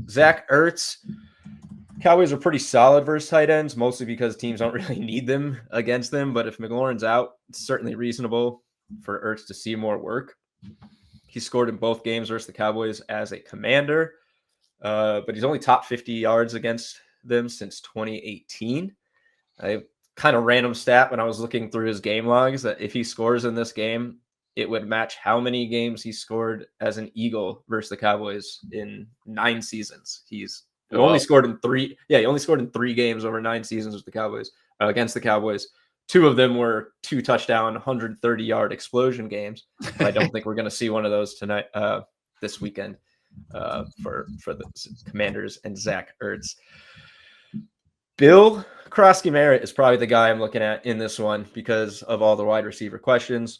Zach Ertz. Cowboys are pretty solid versus tight ends, mostly because teams don't really need them against them. But if McLaurin's out, it's certainly reasonable for Ertz to see more work. He scored in both games versus the Cowboys as a commander, but he's only top 50 yards against them since 2018. I kind of random stat when I was looking through his game logs that if he scores in this game, it would match how many games he scored as an Eagle versus the Cowboys in 9 seasons. He's only scored in 3. Yeah, he only scored in 3 games over 9 seasons with the Cowboys against the Cowboys. 2 of them were 2 touchdown, 130-yard explosion games. But I don't think we're going to see one of those tonight, this weekend, for the Commanders and Zach Ertz. Bill Krosky-Merritt is probably the guy I'm looking at in this one because of all the wide receiver questions.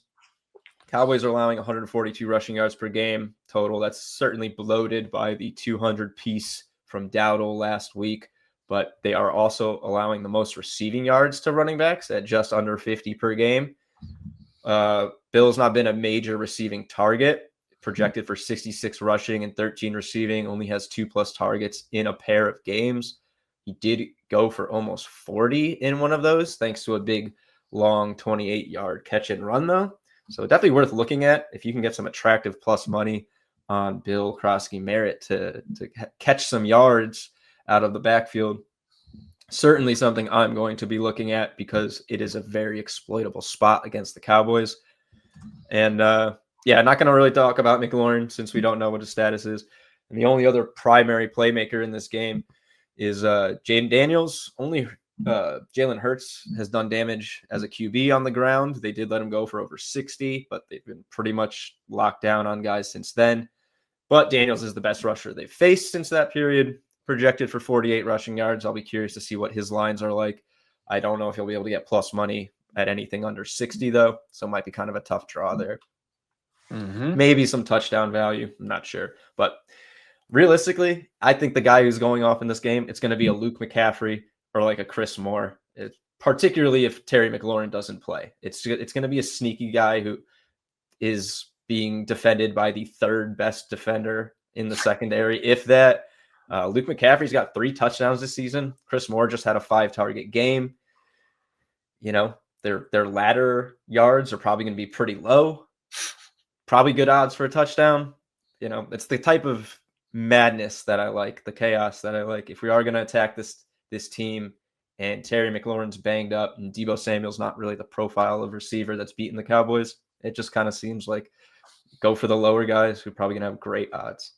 Cowboys are allowing 142 rushing yards per game total. That's certainly bloated by the 200 piece from Dowdle last week, but they are also allowing the most receiving yards to running backs at just under 50 per game. Bill's not been a major receiving target, projected for 66 rushing and 13 receiving, only has 2+ targets in a pair of games. He did go for almost 40 in one of those, thanks to a big, long 28-yard catch and run, though. So definitely worth looking at if you can get some attractive plus money on Bill Krosky-Merritt to catch some yards out of the backfield. Certainly something I'm going to be looking at because it is a very exploitable spot against the Cowboys. And not going to really talk about McLaurin since we don't know what his status is. And the only other primary playmaker in this game is Jaden Daniels. Only Jalen Hurts has done damage as a QB on the ground. They did let him go for over 60, but they've been pretty much locked down on guys since then. But Daniels is the best rusher they've faced since that period, projected for 48 rushing yards. I'll be curious to see what his lines are like. I don't know if he'll be able to get plus money at anything under 60, though, so it might be kind of a tough draw there. Maybe some touchdown value. I'm not sure. But realistically, I think the guy who's going off in this game, it's going to be a Luke McCaffrey or like a Chris Moore, particularly if Terry McLaurin doesn't play. It's going to be a sneaky guy who is being defended by the 3rd best defender in the secondary. If that, Luke McCaffrey's got 3 touchdowns this season. Chris Moore just had a 5-target game. You know, their ladder yards are probably going to be pretty low. Probably good odds for a touchdown. You know, it's the type of madness that I like, the chaos that I like. If we are going to attack this team and Terry McLaurin's banged up and Deebo Samuel's not really the profile of receiver that's beaten the Cowboys, it just kind of seems like go for the lower guys who are probably going to have great odds.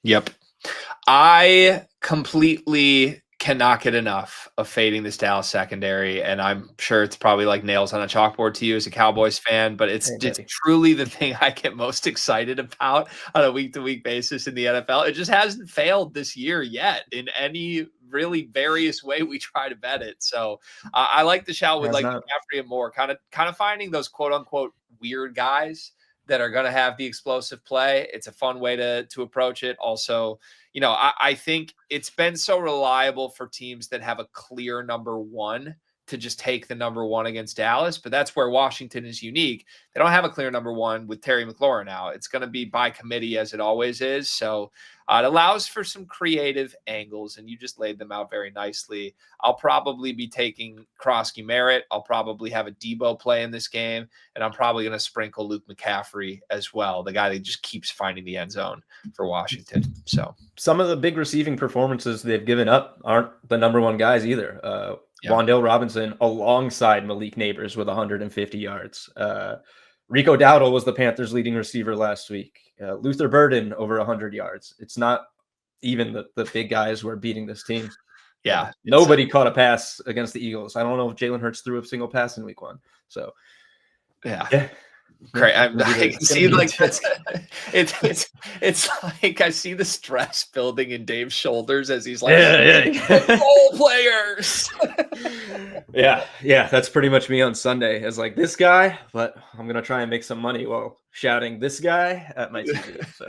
Yep. I completely cannot get enough of fading this Dallas secondary, and I'm sure it's probably like nails on a chalkboard to you as a Cowboys fan, but it's truly the thing I get most excited about on a week-to-week basis in the NFL. It just hasn't failed this year yet in any really various way we try to bet it. So I like the shout with like McCaffrey and Moore, kind of finding those quote-unquote weird guys that are going to have the explosive play. It's a fun way to approach it. Also, I think it's been so reliable for teams that have a clear number one to just take the number one against Dallas. But that's where Washington is unique. They don't have a clear number one with Terry McLaurin now. It's going to be by committee as it always is. So it allows for some creative angles, and you just laid them out very nicely. I'll probably be taking Krosky Merritt. I'll probably have a Debo play in this game, and I'm probably going to sprinkle Luke McCaffrey as well, the guy that just keeps finding the end zone for Washington. So some of the big receiving performances they've given up aren't the number one guys either. Wan'Dale Robinson alongside Malik Neighbors with 150 yards. Rico Dowdle was the Panthers' leading receiver last week. Luther Burden over 100 yards. It's not even the big guys who are beating this team. Yeah. Nobody caught a pass against the Eagles. I don't know if Jalen Hurts threw a single pass in week 1. So, yeah. Great. I can see like it's like I see the stress building in Dave's shoulders as he's like, role players. yeah, that's pretty much me on Sunday. As like this guy, but I'm gonna try and make some money while shouting this guy at my TV. So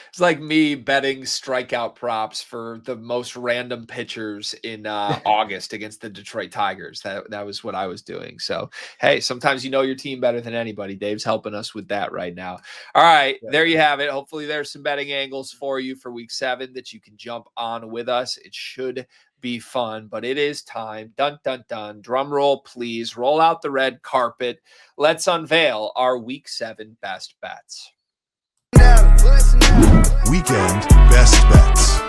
it's like me betting strikeout props for the most random pitchers in August against the Detroit Tigers. That was what I was doing. So hey, sometimes you know your team better than anybody. Dave's helping us with that right now. All right, there you have it. Hopefully there's some betting angles for you for week 7 that you can jump on with us. It should be fun, but it is time. Dun, dun, dun. Drum roll, please. Roll out the red carpet. Let's unveil our week 7 best bets. Weekend best bets.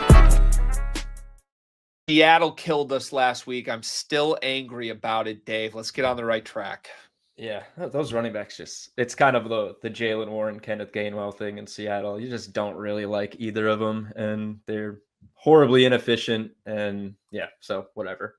Seattle killed us last week. I'm still angry about it, Dave. Let's get on the right track. Yeah, those running backs it's kind of the Jalen Warren, Kenneth Gainwell thing in Seattle. You just don't really like either of them, and they're horribly inefficient. And yeah, so whatever.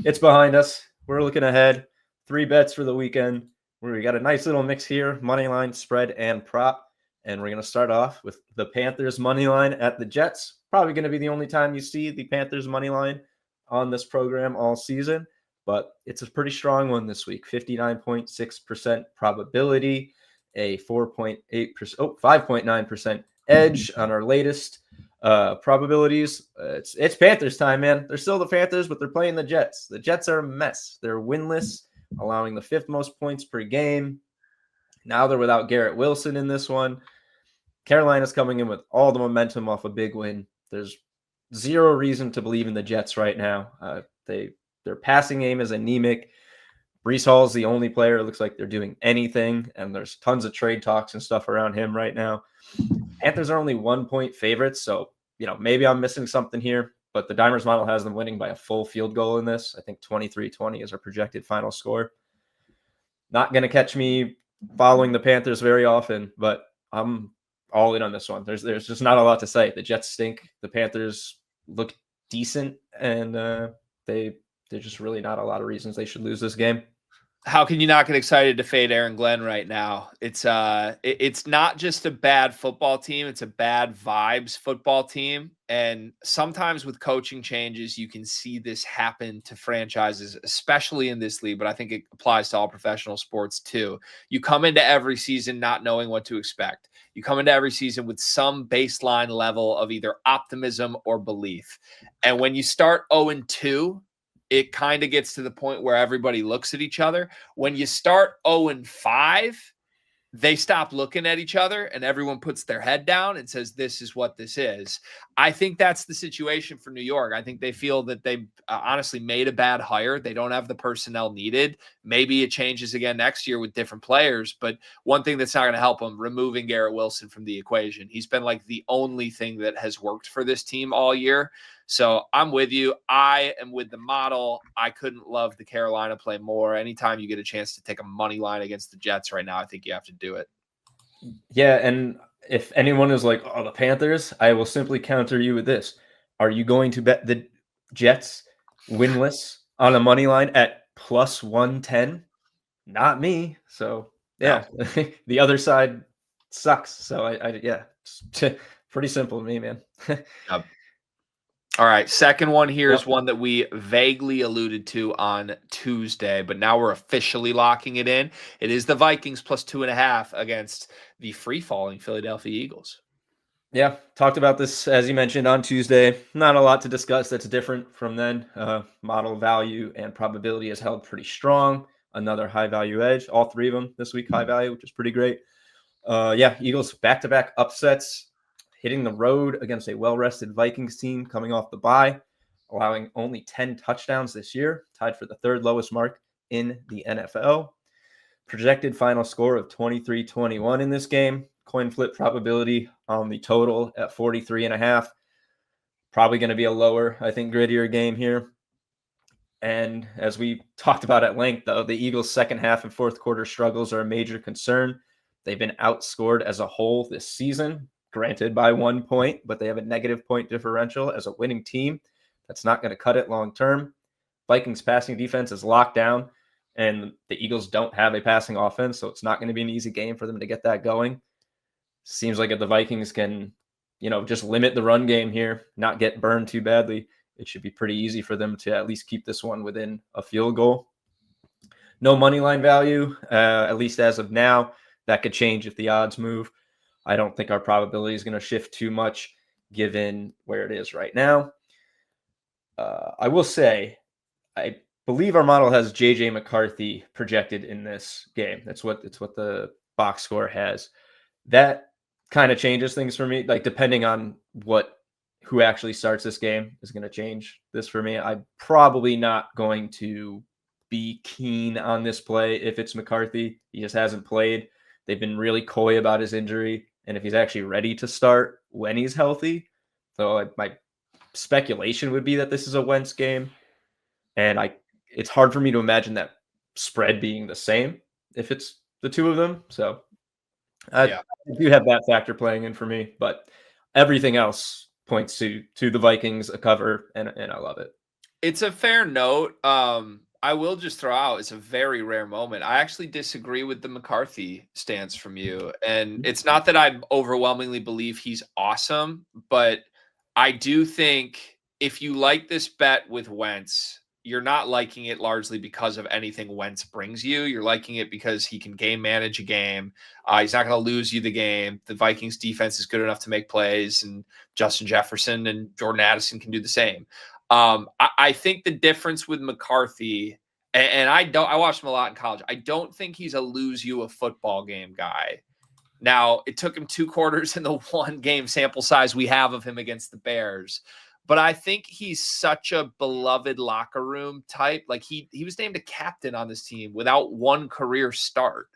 It's behind us. We're looking ahead. 3 bets for the weekend. We got a nice little mix here, money line, spread, and prop. And we're going to start off with the Panthers money line at the Jets. Probably going to be the only time you see the Panthers money line on this program all season. But it's a pretty strong one this week. 59.6% probability, a 5.9% edge on our latest probabilities. It's Panthers time, man. They're still the Panthers, but they're playing the Jets. The Jets are a mess. They're winless, allowing the 5th most points per game. Now they're without Garrett Wilson in this one. Carolina's coming in with all the momentum off a big win. There's zero reason to believe in the Jets right now. Their passing game is anemic. Breece Hall is the only player it looks like they're doing anything, and there's tons of trade talks and stuff around him right now. Panthers are only 1-point favorites, so maybe I'm missing something here, but the Dimers model has them winning by a full field goal in this. I think 23-20 is our projected final score. Not going to catch me following the Panthers very often, but I'm all in on this one. There's just not a lot to say. The Jets stink. The Panthers look decent, and there's just really not a lot of reasons they should lose this game. How can you not get excited to fade Aaron Glenn right now? It's not just a bad football team. It's a bad vibes football team. And sometimes with coaching changes, you can see this happen to franchises, especially in this league, but I think it applies to all professional sports too. You come into every season not knowing what to expect. You come into every season with some baseline level of either optimism or belief. And when you start 0-2, it kind of gets to the point where everybody looks at each other. When you start 0-5, they stop looking at each other and everyone puts their head down and says, this is what this is. I think that's the situation for New York. I think they feel that they honestly made a bad hire. They don't have the personnel needed. Maybe it changes again next year with different players. But one thing that's not going to help them, removing Garrett Wilson from the equation. He's been like the only thing that has worked for this team all year. So I'm with you. I am with the model. I couldn't love the Carolina play more. Anytime you get a chance to take a money line against the Jets right now, I think you have to do it. Yeah, and if anyone is like, oh, the Panthers, I will simply counter you with this. Are you going to bet the Jets winless on a money line at plus 110? Not me. So, yeah, no. The other side sucks. So, yeah, it's pretty simple to me, man. Yep. All right. Second one here is Yep. one that we vaguely alluded to on Tuesday, but now we're officially locking it in. It is the Vikings plus 2.5 against the free falling Philadelphia Eagles. Yeah, talked about this, as you mentioned, on Tuesday. Not a lot to discuss that's different from then. Model value and probability has held pretty strong. Another high value edge. All three of them this week, high value, which is pretty great. Yeah, Eagles back-to-back upsets, hitting the road against a well-rested Vikings team coming off the bye, allowing only 10 touchdowns this year, tied for the third lowest mark in the NFL. Projected final score of 23-21 in this game. Coin flip probability on the total at 43.5. Probably going to be a lower, I think, grittier game here. And as we talked about at length, though, the Eagles' second half and fourth quarter struggles are a major concern. They've been outscored as a whole this season, granted by 1 point, but they have a negative point differential as a winning team. That's not going to cut it long term. Vikings passing defense is locked down, and the Eagles don't have a passing offense, so it's not going to be an easy game for them to get that going. Seems like if the Vikings can, just limit the run game here, not get burned too badly, it should be pretty easy for them to at least keep this one within a field goal. No money line value, at least as of now. That could change if the odds move. I don't think our probability is going to shift too much given where it is right now. I will say, I believe our model has J.J. McCarthy projected in this game. It's what the box score has. That kind of changes things for me. Like depending on who actually starts this game is going to change this for me. I'm probably not going to be keen on this play if it's McCarthy. He just hasn't played. They've been really coy about his injury, and if he's actually ready to start when he's healthy. So my speculation would be that this is a Wentz game, and it's hard for me to imagine that spread being the same if it's the two of them. So I do have that factor playing in for me, but everything else points to the Vikings, a cover, and I love it. It's a fair note. I will just throw out, it's a very rare moment. I actually disagree with the McCarthy stance from you. And it's not that I overwhelmingly believe he's awesome, but I do think if you like this bet with Wentz, you're not liking it largely because of anything Wentz brings you. You're liking it because he can game manage a game. He's not going to lose you the game. The Vikings defense is good enough to make plays, and Justin Jefferson and Jordan Addison can do the same. I think the difference with McCarthy, and I watched him a lot in college. I don't think he's a lose you a football game guy. Now, it took him 2 quarters in the 1 game sample size we have of him against the Bears. But I think he's such a beloved locker room type. Like he was named a captain on this team without 1 career start.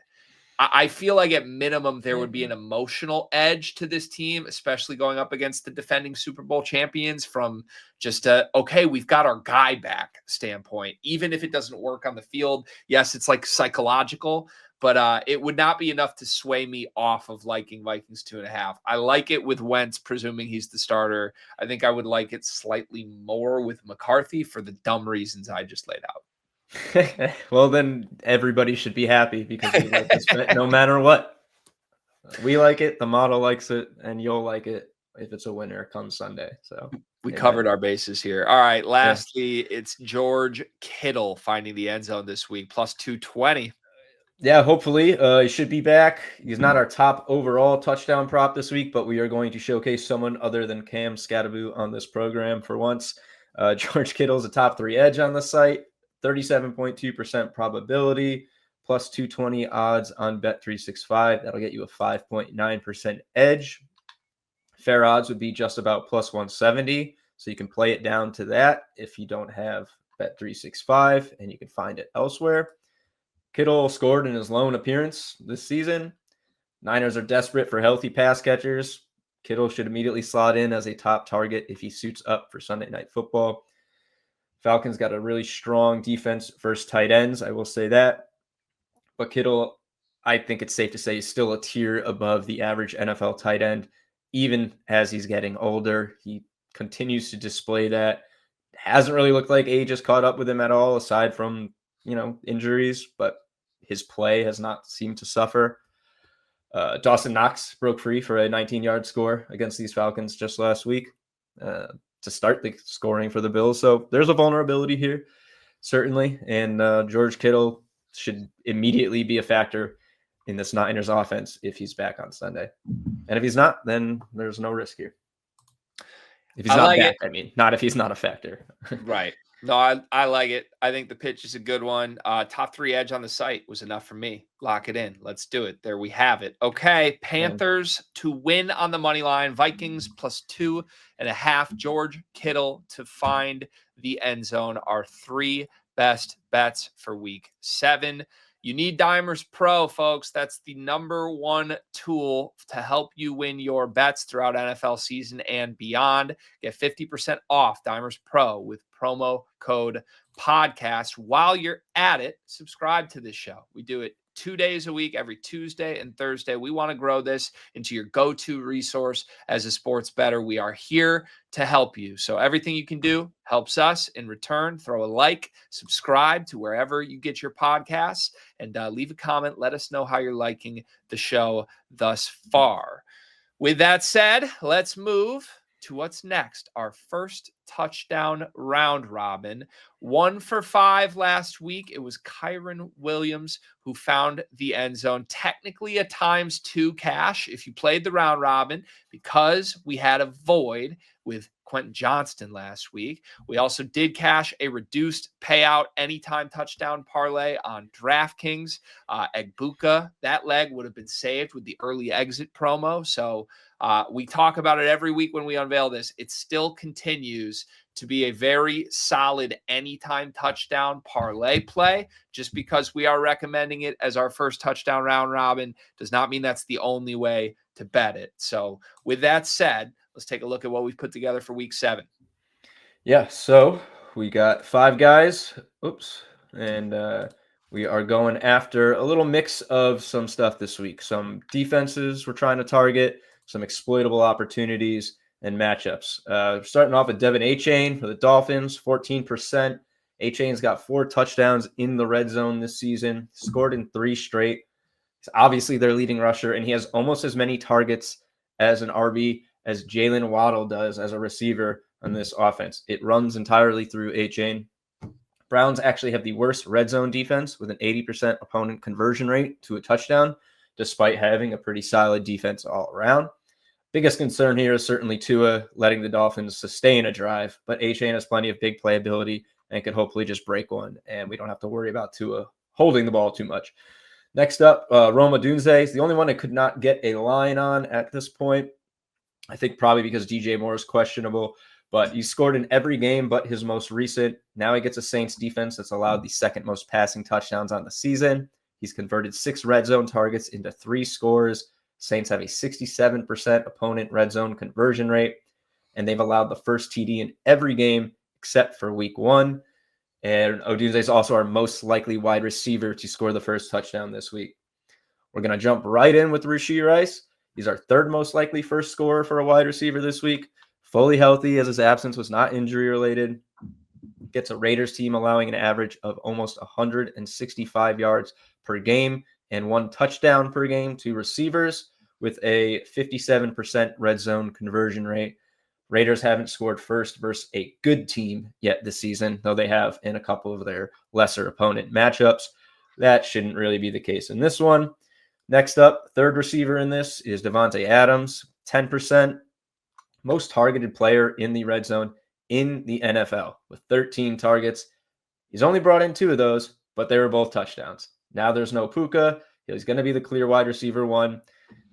I feel like at minimum there would be an emotional edge to this team, especially going up against the defending Super Bowl champions from just okay, we've got our guy back standpoint. Even if it doesn't work on the field, yes, it's like psychological, but it would not be enough to sway me off of liking Vikings 2.5. I like it with Wentz, presuming he's the starter. I think I would like it slightly more with McCarthy for the dumb reasons I just laid out. Well, then everybody should be happy because we like this bet no matter what. We like it, the model likes it, and you'll like it if it's a winner come Sunday. So we covered our bases here. All right. Lastly, it's George Kittle finding the end zone this week, plus 220. Yeah, hopefully he should be back. He's not our top overall touchdown prop this week, but we are going to showcase someone other than Cam Scattaboo on this program for once. George Kittle's a top 3 edge on the site. 37.2% probability, plus 220 odds on Bet365. That'll get you a 5.9% edge. Fair odds would be just about plus 170. So you can play it down to that if you don't have Bet365, and you can find it elsewhere. Kittle scored in his lone appearance this season. Niners are desperate for healthy pass catchers. Kittle should immediately slot in as a top target if he suits up for Sunday Night Football. Falcons got a really strong defense versus tight ends, I will say that. But Kittle, I think it's safe to say, is still a tier above the average NFL tight end, even as he's getting older. He continues to display that. Hasn't really looked like age has caught up with him at all, aside from, injuries, but his play has not seemed to suffer. Dawson Knox broke free for a 19-yard score against these Falcons just last week. to start the scoring for the Bills. So there's a vulnerability here, certainly. And George Kittle should immediately be a factor in this Niners offense if he's back on Sunday. And if he's not, then there's no risk here. If he's not back, I mean, not if he's not a factor. Right. No, I like it. I think the pitch is a good one. Top 3 edge on the site was enough for me. Lock it in. Let's do it. There we have it. Okay. Panthers to win on the money line. Vikings plus 2.5. George Kittle to find the end zone. Our 3 best bets for week 7. You need Dimers Pro, folks. That's the number 1 tool to help you win your bets throughout NFL season and beyond. Get 50% off Dimers Pro with promo code podcast. While you're at it, subscribe to this show. We do it 2 days a week, every Tuesday and Thursday. We want to grow this into your go-to resource as a sports bettor. We are here to help you. So everything you can do helps us. In return, throw a like, subscribe to wherever you get your podcasts, and leave a comment. Let us know how you're liking the show thus far. With that said, let's move to what's next. Our first touchdown round robin. 1 for 5 last week. It was Kyron Williams who found the end zone. Technically a ×2 cash if you played the round robin, because we had a void with Quentin Johnston last week. We also did cash a reduced payout anytime touchdown parlay on DraftKings. Egbuka, that leg would have been saved with the early exit promo. So we talk about it every week when we unveil this. It still continues to be a very solid anytime touchdown parlay play. Just because we are recommending it as our first touchdown round robin does not mean that's the only way to bet it. So with that said, let's take a look at what we've put together for week 7. Yeah, so we got 5 guys. And we are going after a little mix of some stuff this week. Some defenses we're trying to target, some exploitable opportunities, and matchups. Starting off with Devin Achane for the Dolphins, 14%. Achane's got 4 touchdowns in the red zone this season, scored in 3 straight. He's obviously their leading rusher, and he has almost as many targets as an RB as Jalen Waddle does as a receiver on this offense. It runs entirely through Achane. Browns actually have the worst red zone defense with an 80% opponent conversion rate to a touchdown, despite having a pretty solid defense all around. Biggest concern here is certainly Tua letting the Dolphins sustain a drive, but Achane has plenty of big playability and can hopefully just break one, and we don't have to worry about Tua holding the ball too much. Next up, Rome Odunze is the only one I could not get a line on at this point. I think probably because DJ Moore is questionable, but he scored in every game but his most recent. Now he gets a Saints defense that's allowed the second most passing touchdowns on the season. He's converted 6 red zone targets into 3 scores. Saints have a 67% opponent red zone conversion rate, and they've allowed the first TD in every game except for week 1. And Odunze is also our most likely wide receiver to score the first touchdown this week. We're going to jump right in with Rashee Rice. He's our 3rd most likely first scorer for a wide receiver this week. Fully healthy as his absence was not injury related. Gets a Raiders team allowing an average of almost 165 yards per game and 1 touchdown per game to receivers with a 57% red zone conversion rate. Raiders haven't scored first versus a good team yet this season, though they have in a couple of their lesser opponent matchups. That shouldn't really be the case in this one. Next up, 3rd receiver in this is Devontae Adams, 10%. Most targeted player in the red zone in the NFL with 13 targets. He's only brought in 2 of those, but they were both touchdowns. Now there's no Puka. He's going to be the clear wide receiver 1.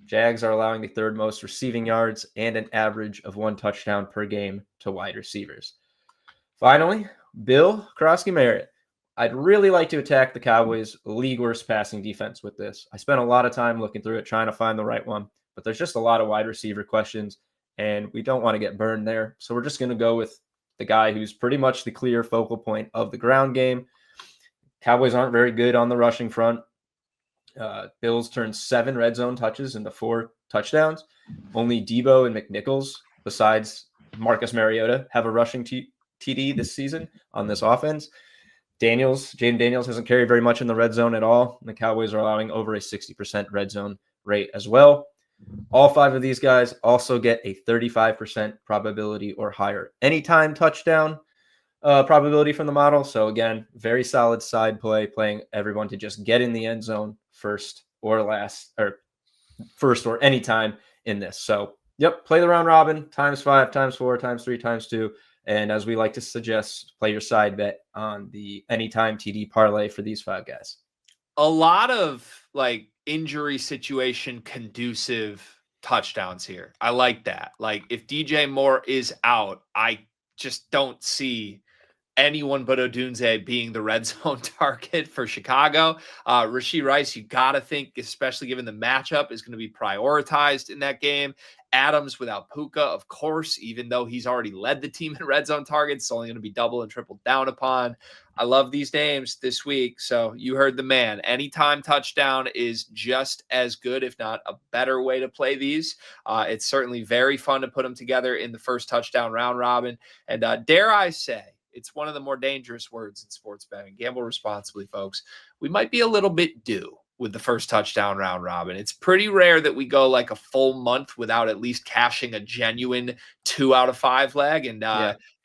Jags are allowing the 3rd most receiving yards and an average of 1 touchdown per game to wide receivers. Finally, Bill Krosky-Merritt. I'd really like to attack the Cowboys' league worst passing defense with this. I spent a lot of time looking through it, trying to find the right one, but there's just a lot of wide receiver questions, and we don't want to get burned there. So we're just going to go with the guy who's pretty much the clear focal point of the ground game. Cowboys aren't very good on the rushing front. Bills turned 7 red zone touches into 4 touchdowns. Only Debo and McNichols, besides Marcus Mariota, have a rushing TD this season on this offense. Jaden Daniels hasn't carried very much in the red zone at all. The Cowboys are allowing over a 60% red zone rate as well. All 5 of these guys also get a 35% probability or higher anytime touchdown probability from the model. So again, very solid side play, playing everyone to just get in the end zone first or anytime in this. So yep, play the round robin, times 5, times 4, times 3, times 2. And as we like to suggest, play your side bet on the anytime TD parlay for these 5 guys. A lot of like injury situation conducive touchdowns here. I like that. Like if DJ Moore is out, I just don't see anyone but Odunze being the red zone target for Chicago. Rashee Rice, you got to think, especially given the matchup, is going to be prioritized in that game. Adams without Puka, of course, even though he's already led the team in red zone targets, it's only going to be double and triple down upon. I love these names this week. So you heard the man. Anytime touchdown is just as good, if not a better way to play these. It's certainly very fun to put them together in the first touchdown round robin. And dare I say, it's one of the more dangerous words in sports betting. Gamble responsibly, folks. We might be a little bit due with the first touchdown round robin. It's pretty rare that we go like a full month without at least cashing a genuine 2 out of 5 leg. And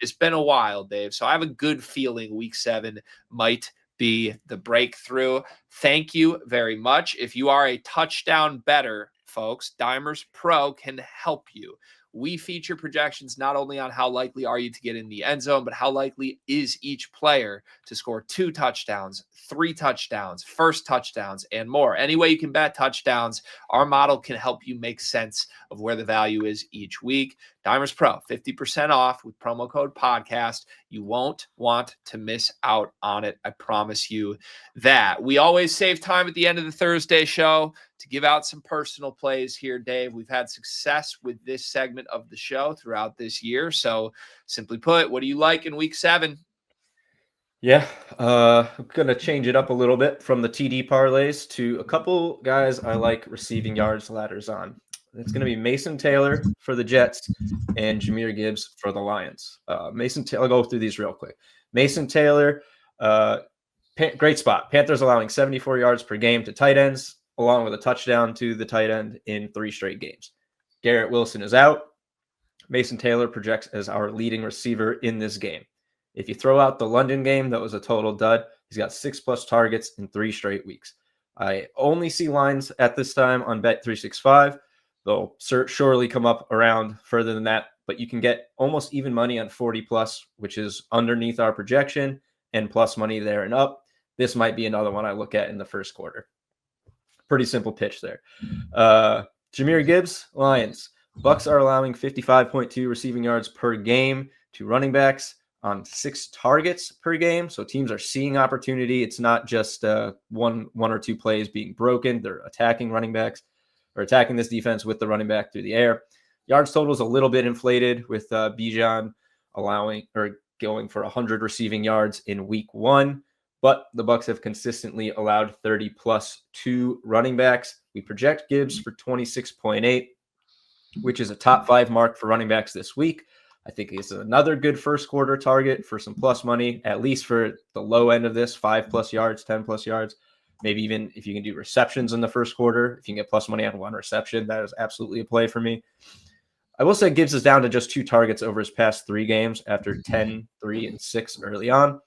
It's been a while, Dave. So I have a good feeling week 7 might be the breakthrough. Thank you very much. If you are a touchdown bettor, folks, Dimers Pro can help you. We feature projections not only on how likely are you to get in the end zone, but how likely is each player to score 2 touchdowns, 3 touchdowns, first touchdowns, and more. Any way you can bet touchdowns, our model can help you make sense of where the value is each week. Dimers Pro, 50% off with promo code podcast. You won't want to miss out on it. I promise you that. We always save time at the end of the Thursday show to give out some personal plays here, Dave. We've had success with this segment of the show throughout this year. So simply put, what do you like in week 7? Yeah, I'm going to change it up a little bit from the TD parlays to a couple guys I like receiving yards ladders on. It's going to be Mason Taylor for the Jets and Jahmyr Gibbs for the Lions. Mason Taylor, I'll go through these real quick. Mason Taylor, great spot. Panthers allowing 74 yards per game to tight ends, along with a touchdown to the tight end in 3 straight games. Garrett Wilson is out. Mason Taylor projects as our leading receiver in this game. If you throw out the London game, that was a total dud. He's got 6+ targets in 3 straight weeks. I only see lines at this time on Bet365. They'll surely come up around further than that, but you can get almost even money on 40+, which is underneath our projection, and plus money there and up. This might be another one I look at in the first quarter. Pretty simple pitch there. Jahmyr Gibbs, Lions. Bucks are allowing 55.2 receiving yards per game to running backs on 6 targets per game. So teams are seeing opportunity. It's not just one or two plays being broken. They're attacking running backs or attacking this defense with the running back through the air. Yards total is a little bit inflated with Bijan going for 100 receiving yards in week 1. But the Bucks have consistently allowed 30+ to running backs. We project Gibbs for 26.8, which is a top 5 mark for running backs this week. I think it's another good first quarter target for some plus money, at least for the low end of this, 5+ yards, 10+ yards. Maybe even if you can do receptions in the first quarter, if you can get plus money on 1 reception, that is absolutely a play for me. I will say Gibbs is down to just 2 targets over his past 3 games after 10, 3, and 6 early on.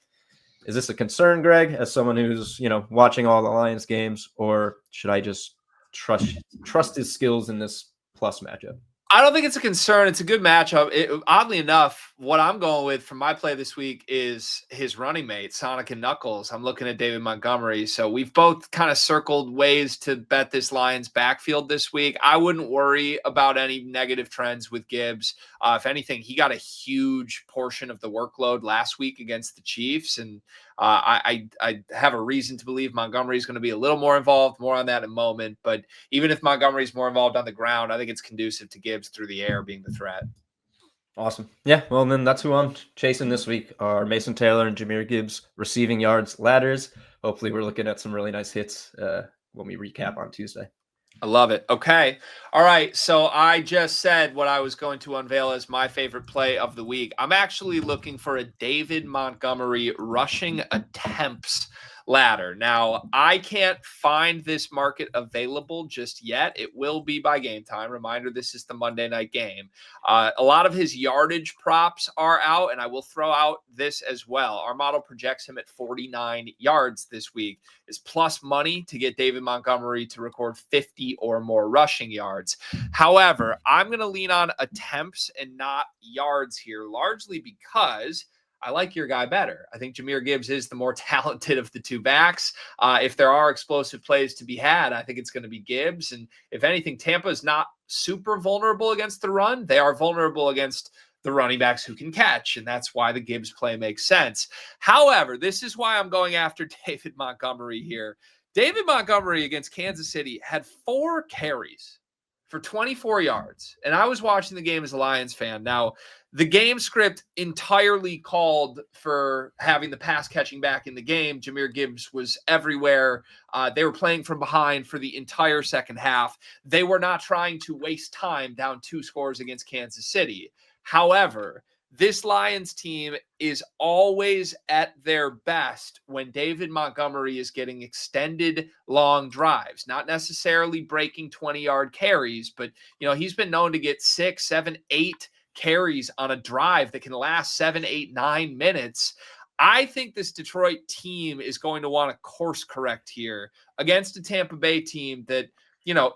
Is this a concern, Greg, as someone who's, watching all the Lions games, or should I just trust his skills in this plus matchup? I don't think it's a concern. It's a good matchup. Oddly enough, what I'm going with for my play this week is his running mate, Sonic and Knuckles. I'm looking at David Montgomery. So we've both kind of circled ways to bet this Lions backfield this week. I wouldn't worry about any negative trends with Gibbs. If anything, he got a huge portion of the workload last week against the Chiefs. And I have a reason to believe Montgomery is going to be a little more involved. More on that in a moment. But even if Montgomery is more involved on the ground, I think it's conducive to Gibbs through the air being the threat. Awesome. Yeah, well, then that's who I'm chasing this week are Mason Taylor and Jahmyr Gibbs receiving yards ladders. Hopefully we're looking at some really nice hits when we recap on Tuesday. I love it. Okay. All right. So I just said what I was going to unveil as my favorite play of the week. I'm actually looking for a David Montgomery rushing attempts ladder. Now, I can't find this market available just yet. It will be by game time. Reminder, this is the Monday night game. A lot of his yardage props are out, and I will throw out this as well. Our model projects him at 49 yards this week. Is plus money to get David Montgomery to record 50 or more rushing yards. However, I'm going to lean on attempts and not yards here, largely because I like your guy better. I think Jahmyr Gibbs is the more talented of the two backs. If there are explosive plays to be had, I think it's going to be Gibbs. And if anything, Tampa is not super vulnerable against the run. They are vulnerable against the running backs who can catch, and that's why the Gibbs play makes sense. However, this is why I'm going after David Montgomery here. David Montgomery against Kansas City had 4 carries for 24 yards. And I was watching the game as a Lions fan. Now, the game script entirely called for having the pass catching back in the game. Jahmyr Gibbs was everywhere. They were playing from behind for the entire second half. They were not trying to waste time down 2 scores against Kansas City. However, this Lions team is always at their best when David Montgomery is getting extended long drives, not necessarily breaking 20-yard carries, but he's been known to get 6, 7, 8 carries on a drive that can last 7, 8, 9 minutes. I think this Detroit team is going to want to course correct here against a Tampa Bay team that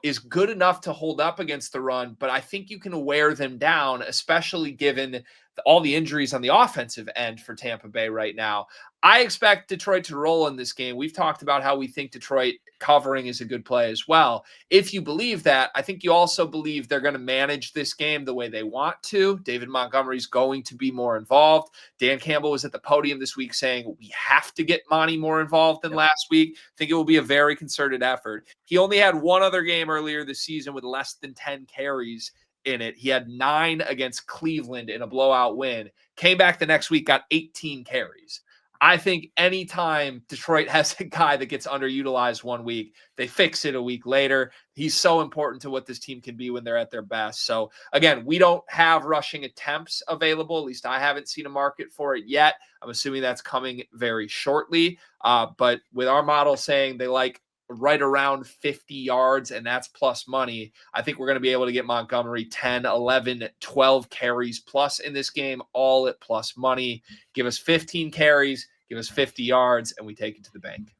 is good enough to hold up against the run, but I think you can wear them down, especially given all the injuries on the offensive end for Tampa Bay right now. I expect Detroit to roll in this game. We've talked about how we think Detroit covering is a good play as well. If you believe that, I think you also believe they're going to manage this game the way they want to. David Montgomery's going to be more involved. Dan Campbell was at the podium this week saying we have to get Monty more involved than last week. I think it will be a very concerted effort. He only had one other game earlier this season with less than 10 carries in it. He had 9 against Cleveland in a blowout win. Came back the next week, got 18 carries. I think anytime Detroit has a guy that gets underutilized one week, they fix it a week later. He's so important to what this team can be when they're at their best. So again, we don't have rushing attempts available. At least I haven't seen a market for it yet. I'm assuming that's coming very shortly. But with our model saying they like right around 50 yards, and that's plus money, I think we're going to be able to get Montgomery 10, 11, 12 carries plus in this game, all at plus money. Give us 15 carries, give us 50 yards, and we take it to the bank.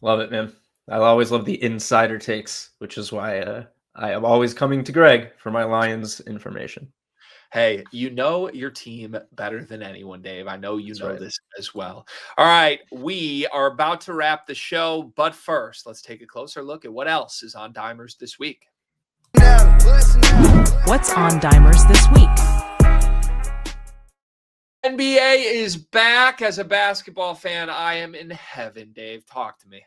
Love it, man. I always love the insider takes, which is why I am always coming to Greg for my Lions information. Hey, you know your team better than anyone, Dave. I know you That's know right. this as well. All right, we are about to wrap the show, but first, let's take a closer look at what else is on Dimers this week. What's on Dimers this week? NBA is back. As a basketball fan, I am in heaven, Dave. Talk to me.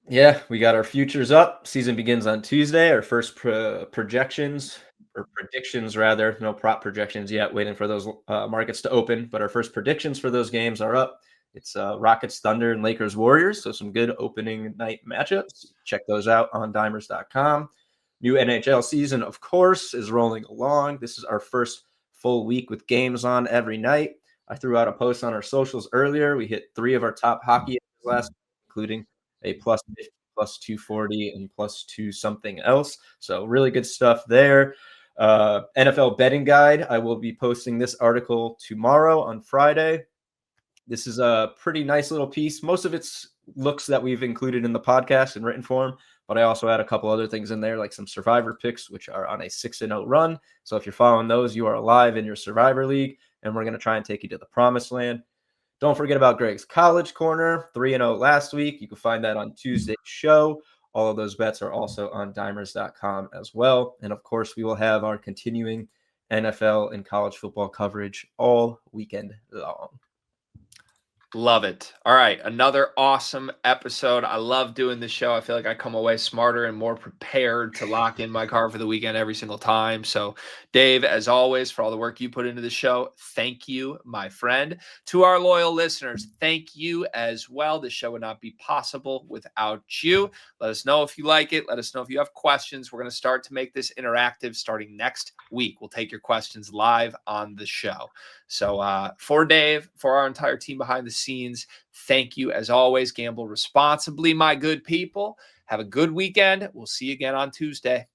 Yeah, we got our futures up. Season begins on Tuesday. Our first predictions, rather. No prop projections yet. Waiting for those markets to open. But our first predictions for those games are up. It's Rockets, Thunder, and Lakers, Warriors. So some good opening night matchups. Check those out on dimers.com. New NHL season, of course, is rolling along. This is our first full week with games on every night. I threw out a post on our socials earlier. We hit 3 of our top hockey last week, including a plus 50, plus 240, and plus 2 something else. So really good stuff there. NFL betting guide. I will be posting this article tomorrow on Friday. This is a pretty nice little piece. Most of it's looks that we've included in the podcast in written form, but I also add a couple other things in there, like some survivor picks, which are on a 6-0 run. So if you're following those, you are alive in your survivor league, and we're going to try and take you to the promised land. Don't forget about Greg's College Corner, 3-0 last week. You can find that on Tuesday's show. All of those bets are also on dimers.com as well. And of course, we will have our continuing NFL and college football coverage all weekend long. Love it. All right. Another awesome episode. I love doing this show. I feel like I come away smarter and more prepared to lock in my car for the weekend every single time. So, Dave, as always, for all the work you put into the show, thank you, my friend. To our loyal listeners, thank you as well. This show would not be possible without you. Let us know if you like it. Let us know if you have questions. We're going to start to make this interactive starting next week. We'll take your questions live on the show. So for Dave, for our entire team behind the scenes. Thank you, as always. Gamble responsibly, my good people. Have a good weekend. We'll see you again on Tuesday.